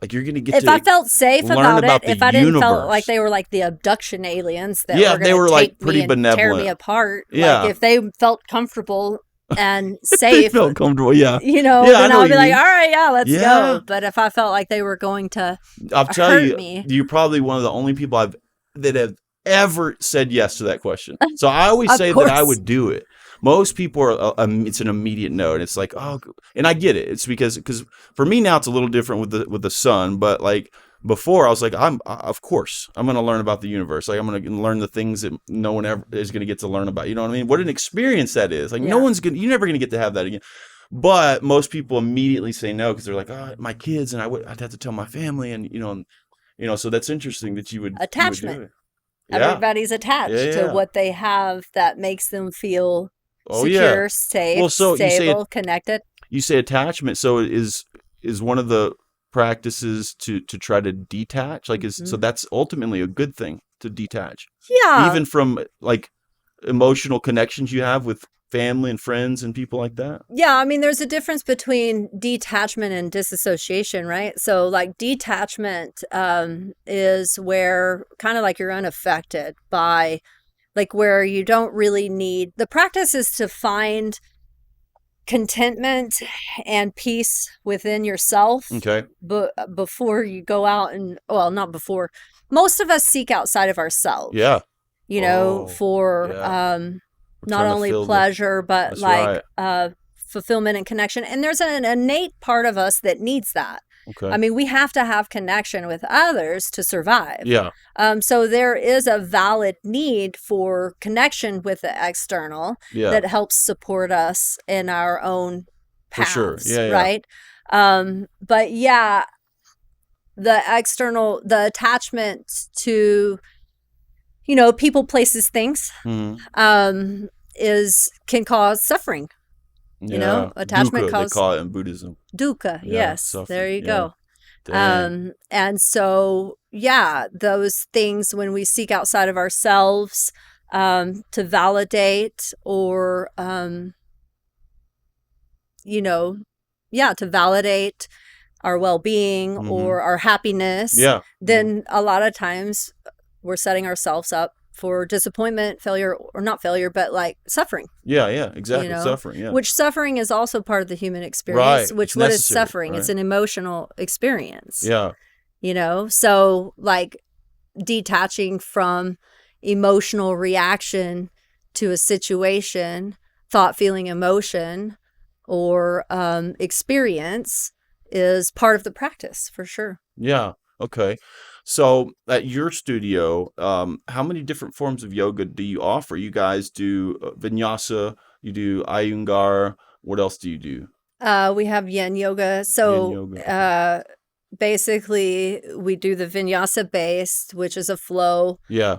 B: like you're going to get
C: if
B: to
C: I felt safe
B: learn
C: about it, if I didn't feel
B: universe.
C: like they were like the abduction aliens that
B: Yeah,
C: were
B: they
C: going
B: were,
C: to
B: like,
C: take
B: pretty
C: me and tear
B: benevolent.
C: me apart.
B: Yeah.
C: Like if they felt comfortable and
B: they
C: safe,
B: felt comfortable. Yeah.
C: then
B: I
C: I
B: know
C: would
B: what
C: be
B: you
C: like,
B: mean.
C: all right, yeah, let's
B: Yeah.
C: go. But if I felt like they were going to
B: I'll tell
C: hurt
B: you,
C: me.
B: you're probably one of the only people that have ever said yes to that question. So I always
C: Of
B: say that I
C: course.
B: would do it. Most people are, it's an immediate no, and it's like, oh, and I get it. It's because for me now it's a little different with the sun, but like before I was like, of course I'm going to learn about the universe. Like I'm going to learn the things that no one ever is going to get to learn about. You know what I mean? What an experience that is. Like you're never going to get to have that again. But most people immediately say no because they're like, oh, my kids, and I'd have to tell my family, and so that's interesting that you would
C: Attachment.
B: You would do it. Yeah.
C: Everybody's attached to what they have that makes them feel secure, safe,
B: Well, so
C: stable, connected.
B: You say attachment. So is one of the practices to try to detach? Like so that's ultimately a good thing, to detach.
C: Yeah.
B: Even from like emotional connections you have with family and friends and people like that?
C: Yeah, I mean, there's a difference between detachment and disassociation, right? So like detachment is where kind of like you're unaffected by, like where you don't really need, the practice is to find contentment and peace within yourself.
B: Okay.
C: But before you go out and, well, not before, most of us seek outside of ourselves.
B: Yeah.
C: You know, for not only pleasure, but like fulfillment and connection. And there's an innate part of us that needs that.
B: Okay.
C: I mean, we have to have connection with others to survive.
B: Yeah.
C: So there is a valid need for connection with the external that helps support us in our own paths,
B: for sure. Yeah.
C: Right? But yeah, the attachment to, you know, people, places, things, can cause suffering.
B: Yeah.
C: You know, attachment
B: causes, they call it in Buddhism.
C: Dukkha, yes.
B: Suffering.
C: There you go.
B: Dang.
C: And so, yeah, those things when we seek outside of ourselves to validate or, to validate our well-being or our happiness, then a lot of times we're setting ourselves up for disappointment, failure, or not failure, but like suffering.
B: Yeah, exactly. Suffering,
C: Which suffering is also part of the human experience.
B: Right.
C: Which what is suffering? Right. It's an emotional experience.
B: Yeah.
C: You know, so like detaching from emotional reaction to a situation, thought, feeling, emotion, or experience is part of the practice for sure.
B: Yeah. Okay. So at your studio, how many different forms of yoga do you offer? You guys do vinyasa, you do Iyengar. What else do you do?
C: We have yin yoga. So basically we do the vinyasa based, which is a flow.
B: Yeah.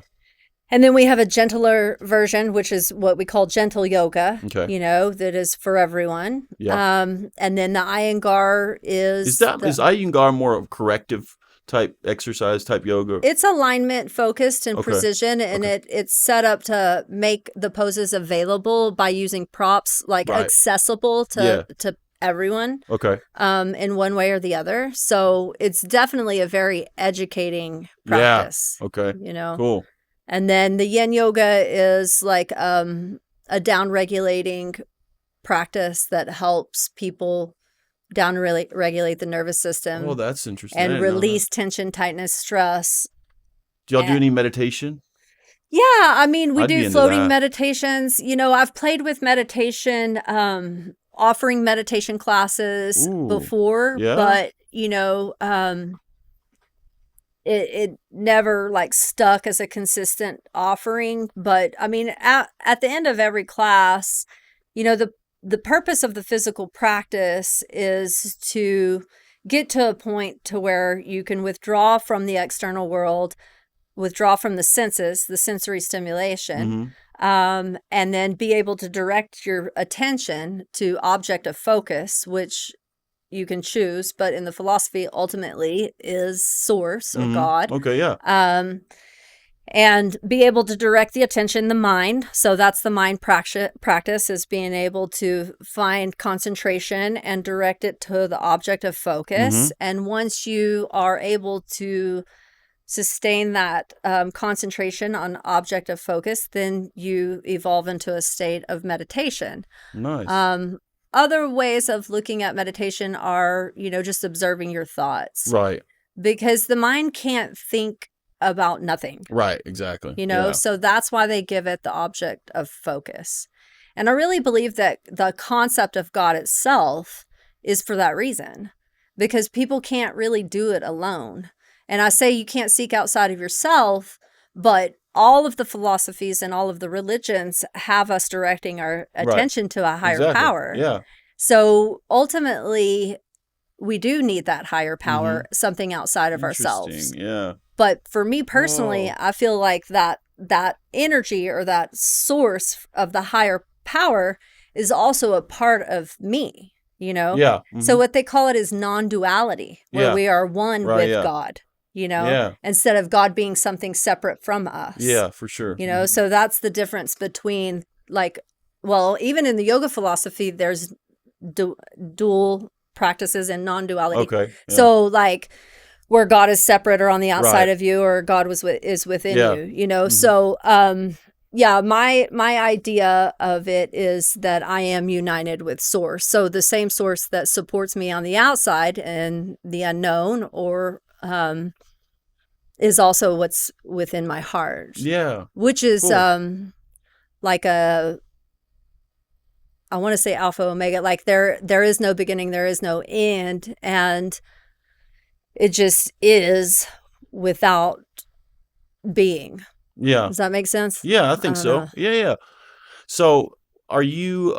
C: And then we have a gentler version, which is what we call gentle yoga,
B: okay.
C: That is for everyone.
B: Yeah.
C: And then the Iyengar is
B: Iyengar more of corrective type exercise type yoga?
C: It's alignment focused and precision, and it's set up to make the poses available by using props, like accessible to everyone.
B: Okay.
C: In one way or the other. So it's definitely a very educating practice.
B: Yeah. Okay. Cool.
C: And then the yin yoga is like a down regulating practice that helps people down regulate the nervous system.
B: Oh, that's interesting.
C: And release tension, tightness, stress.
B: Do y'all do any meditation?
C: Yeah, I mean, we do floating meditations. I've played with meditation, offering meditation classes before, but it never like stuck as a consistent offering. But I mean, at the end of every class, the purpose of the physical practice is to get to a point to where you can withdraw from the external world, withdraw from the senses, the sensory stimulation, and then be able to direct your attention to object of focus, which you can choose, but in the philosophy ultimately is source or God.
B: Okay, yeah.
C: And be able to direct the attention, the mind. So that's the mind practice, is being able to find concentration and direct it to the object of focus. And once you are able to sustain that concentration on object of focus, then you evolve into a state of meditation.
B: Nice.
C: Other ways of looking at meditation are, just observing your thoughts.
B: Right.
C: Because the mind can't think about nothing.
B: Right, exactly.
C: So that's why they give it the object of focus. And I really believe that the concept of God itself is for that reason, because people can't really do it alone. And I say you can't seek outside of yourself, but all of the philosophies and all of the religions have us directing our attention to a higher power.
B: Yeah.
C: So ultimately, we do need that higher power, something outside of ourselves.
B: Yeah.
C: But for me personally, I feel like that energy or that source of the higher power is also a part of me, Yeah. Mm-hmm. So what they call it is non-duality, where we are one with God, instead of God being something separate from us.
B: Yeah, for sure.
C: So that's the difference between like well, even in the yoga philosophy, there's dual practices and non-duality.
B: Okay. Yeah.
C: So like where God is separate or on the outside
B: Right.
C: of you, or God is within
B: Yeah.
C: you, you know?
B: Mhm.
C: So, yeah, my idea of it is that I am united with source. So the same source that supports me on the outside and the unknown, or is also what's within my heart.
B: Yeah.
C: Which is
B: Cool.
C: like I want to say alpha omega, like there is no beginning, there is no end, and it just is without being.
B: Yeah.
C: Does that make sense?
B: Yeah, I think
C: don't
B: so.
C: know.
B: Yeah. So, are you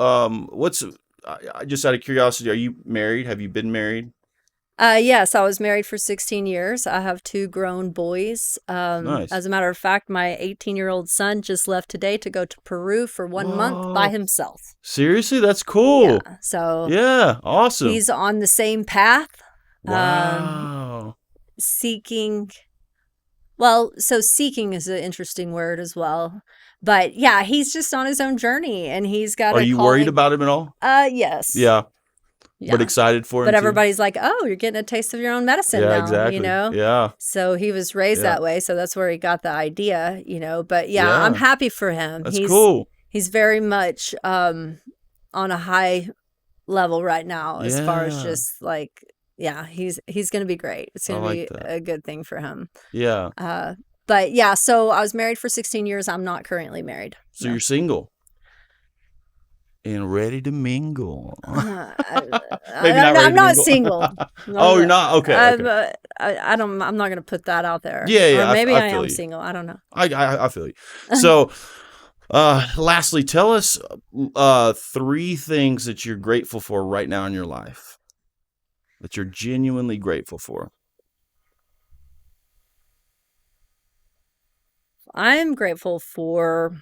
B: just out of curiosity, are you married? Have you been married?
C: Yes, I was married for 16 years. I have 2 grown boys.
B: Nice.
C: As a matter of fact, my 18-year-old son just left today to go to Peru for 1 month by
B: Whoa.
C: himself.
B: Seriously? That's cool.
C: Yeah, so
B: Yeah, awesome.
C: he's on the same path.
B: Wow.
C: Seeking is an interesting word as well. But yeah, he's just on his own journey, and he's got
B: Are you worried about him at all?
C: Yes.
B: Yeah.
C: Yeah.
B: But excited for him
C: But
B: too?
C: everybody's like, "Oh, you're getting a taste of your own medicine
B: Yeah,
C: now,"
B: exactly.
C: you know?
B: Yeah.
C: So he was raised
B: Yeah.
C: that way, so that's where he got the idea, you know? But yeah, I'm
B: Yeah.
C: happy for him.
B: That's cool.
C: He's very much on a high level right now, as far as
B: Yeah.
C: just like, yeah, he's going to be great. It's
B: I
C: going to
B: like
C: be
B: that.
C: a good thing for him.
B: Yeah.
C: But yeah, so I was married for 16 years. I'm not currently married.
B: So
C: No.
B: you're single and ready to mingle. Maybe not ready
C: I'm
B: to
C: not
B: mingle.
C: single.
B: Oh, you're not? Okay.
C: I'm not going to put that out there.
B: Yeah,
C: Or maybe I
B: feel
C: am
B: you.
C: single. I don't know.
B: I feel you. So, lastly, tell us 3 things that you're grateful for right now in your life, that you're genuinely grateful for.
C: I'm grateful for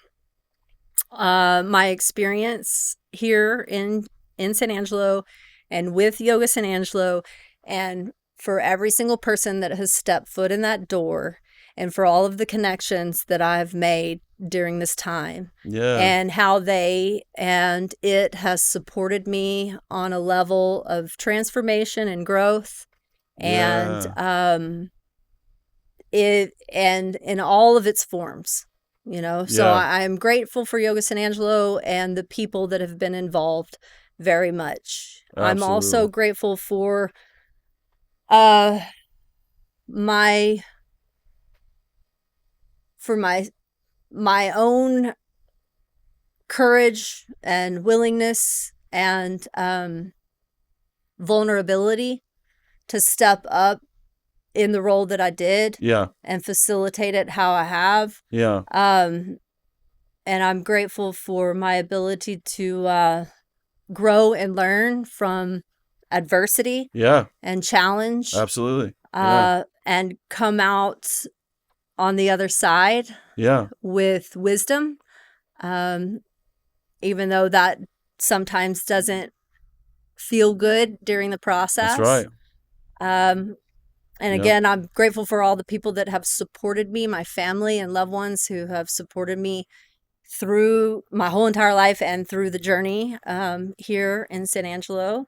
C: my experience here in San Angelo and with Yoga San Angelo, and for every single person that has stepped foot in that door, and for all of the connections that I've made during this time.
B: Yeah.
C: And how it has supported me on a level of transformation and growth. And it and in all of its forms, you know. So
B: Yeah.
C: I'm grateful for Yoga San Angelo and the people that have been involved very much. I'm also
B: Absolutely.
C: grateful for my own courage and willingness and vulnerability to step up in the role that I did.
B: Yeah.
C: And facilitate it how I have.
B: Yeah.
C: And I'm grateful for my ability to grow and learn from adversity.
B: Yeah.
C: And challenge.
B: Absolutely. Yeah.
C: And come out on the other side.
B: Yeah.
C: With wisdom. Even though that sometimes doesn't feel good during the process.
B: That's right.
C: And again, I'm grateful for all the people that have supported me, my family and loved ones who have supported me through my whole entire life and through the journey here in San Angelo.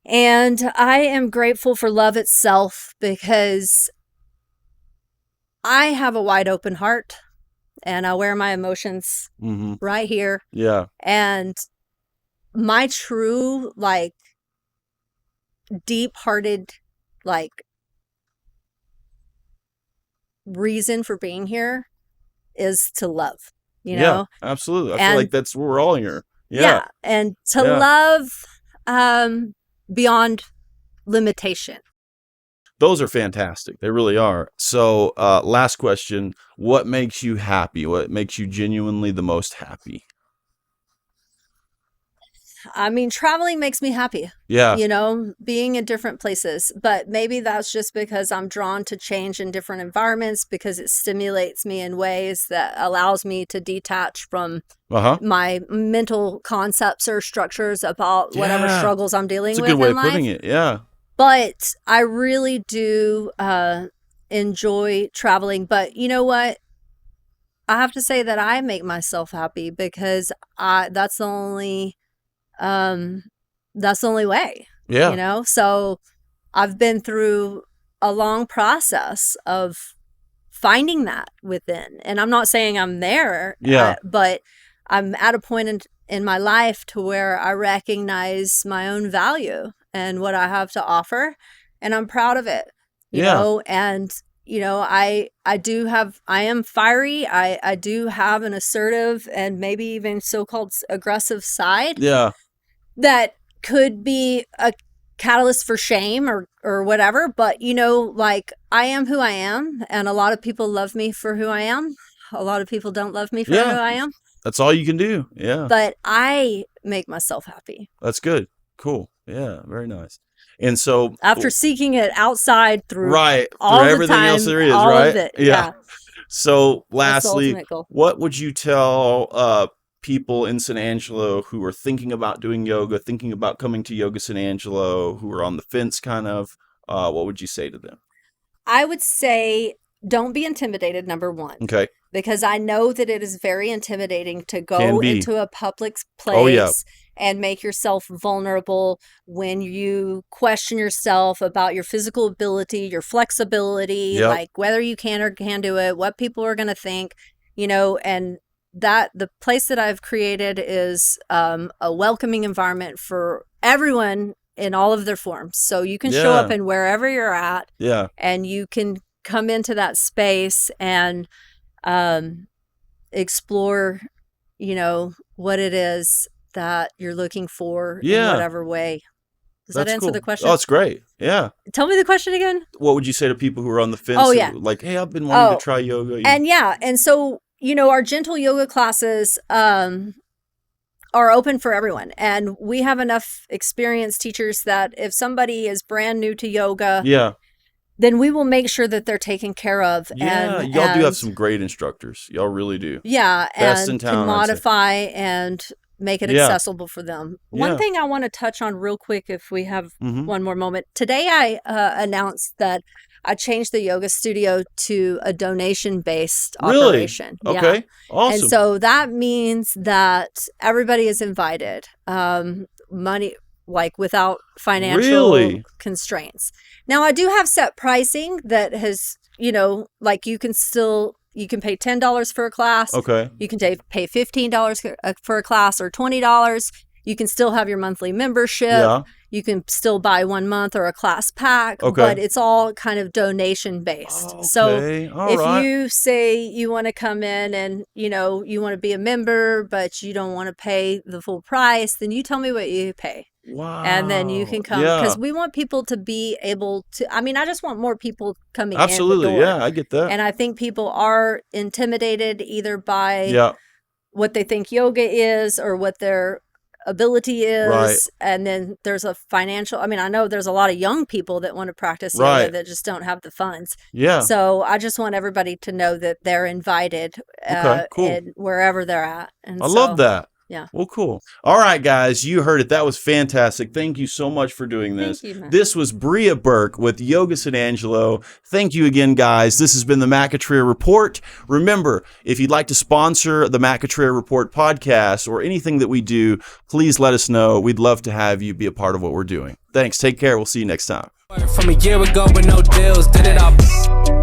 C: And I am grateful for love itself, because I have a wide open heart and I wear my emotions right here.
B: Yeah.
C: And my true, like, deep-hearted, like, reason for being here is to love, you know?
B: Yeah, absolutely. I feel like that's what we're all here. Yeah.
C: And to love beyond limitation.
B: Those are fantastic. They really are. So, last question. What makes you happy? What makes you genuinely the most happy?
C: I mean, traveling makes me happy.
B: Yeah.
C: You know, being in different places. But maybe that's just because I'm drawn to change in different environments, because it stimulates me in ways that allows me to detach from my mental concepts or structures about whatever struggles I'm dealing with in life.
B: That's a good way of putting it. Yeah.
C: But I really do enjoy traveling. But you know what? I have to say that I make myself happy because that's the only way.
B: Yeah.
C: You know? So I've been through a long process of finding that within. And I'm not saying I'm there, but I'm at a point in my life to where I recognize my own value and what I have to offer. And I'm proud of it, you know, and, you know, I am fiery. I do have an assertive and maybe even so-called aggressive side.
B: Yeah.
C: That could be a catalyst for shame or whatever. But, you know, like I am who I am. And a lot of people love me for who I am. A lot of people don't love me for who I am.
B: That's all you can do. Yeah.
C: But I make myself happy.
B: That's good. Cool. Yeah. Very nice. And so
C: after seeking it outside through
B: all through everything else there is,
C: all
B: right?
C: Of it, yeah.
B: So lastly, what would you tell people in San Angelo who are thinking about doing yoga, thinking about coming to Yoga San Angelo, who are on the fence kind of, what would you say to them?
C: I would say don't be intimidated, number one.
B: Okay.
C: Because I know that it is very intimidating to go into a public place and make yourself vulnerable when you question yourself about your physical ability, your flexibility, like whether you can or can't do it, what people are going to think, you know, and that the place that I've created is a welcoming environment for everyone in all of their forms. So you can show up in wherever you're at and you can come into that space and explore, you know, what it is that you're looking for in whatever way. Does that answer the question?
B: Oh, it's great. Yeah.
C: Tell me the question again.
B: What would you say to people who are on the fence? Like, hey, I've been wanting to try yoga.
C: And so, you know, our gentle yoga classes are open for everyone. And we have enough experienced teachers that if somebody is brand new to yoga, then we will make sure that they're taken care of.
B: Yeah, y'all do have some great instructors. Y'all really do.
C: Yeah,
B: Best
C: and
B: in town,
C: to modify and make it accessible for them. One thing I want to touch on real quick, if we have one more moment. Today I announced that I changed the yoga studio to a donation-based operation.
B: Okay, awesome.
C: And so that means that everybody is invited. Money, like without financial constraints. Now I do have set pricing that has, you know, like you can pay $10 for a class.
B: Okay.
C: You can pay $15 for a class or $20. You can still have your monthly membership. Yeah. You can still buy 1 month or a class pack, but it's all kind of donation based.
B: Okay.
C: So if you say you want to come in and, you know, you want to be a member, but you don't want to pay the full price, then you tell me what you pay.
B: Wow.
C: And then you can come because we want people to be able to, I mean, I just want more people coming in the door.
B: Yeah, I get that.
C: And I think people are intimidated either by what they think yoga is or what their ability is. Right. And then there's a financial, I mean, I know there's a lot of young people that want to practice yoga that just don't have the funds. Yeah. So I just want everybody to know that they're invited in wherever they're at. And
B: I love that.
C: Yeah.
B: Well, cool. All right, guys, you heard it. That was fantastic. Thank you so much for doing this.
C: Thank you, Matt.
B: This was Brea Burke with Yoga San Angelo. Thank you again, guys. This has been the Matt Cutrer Report. Remember, if you'd like to sponsor the Matt Cutrer Report podcast or anything that we do, please let us know. We'd love to have you be a part of what we're doing. Thanks. Take care. We'll see you next time.
A: From a year ago with no deals, did it all.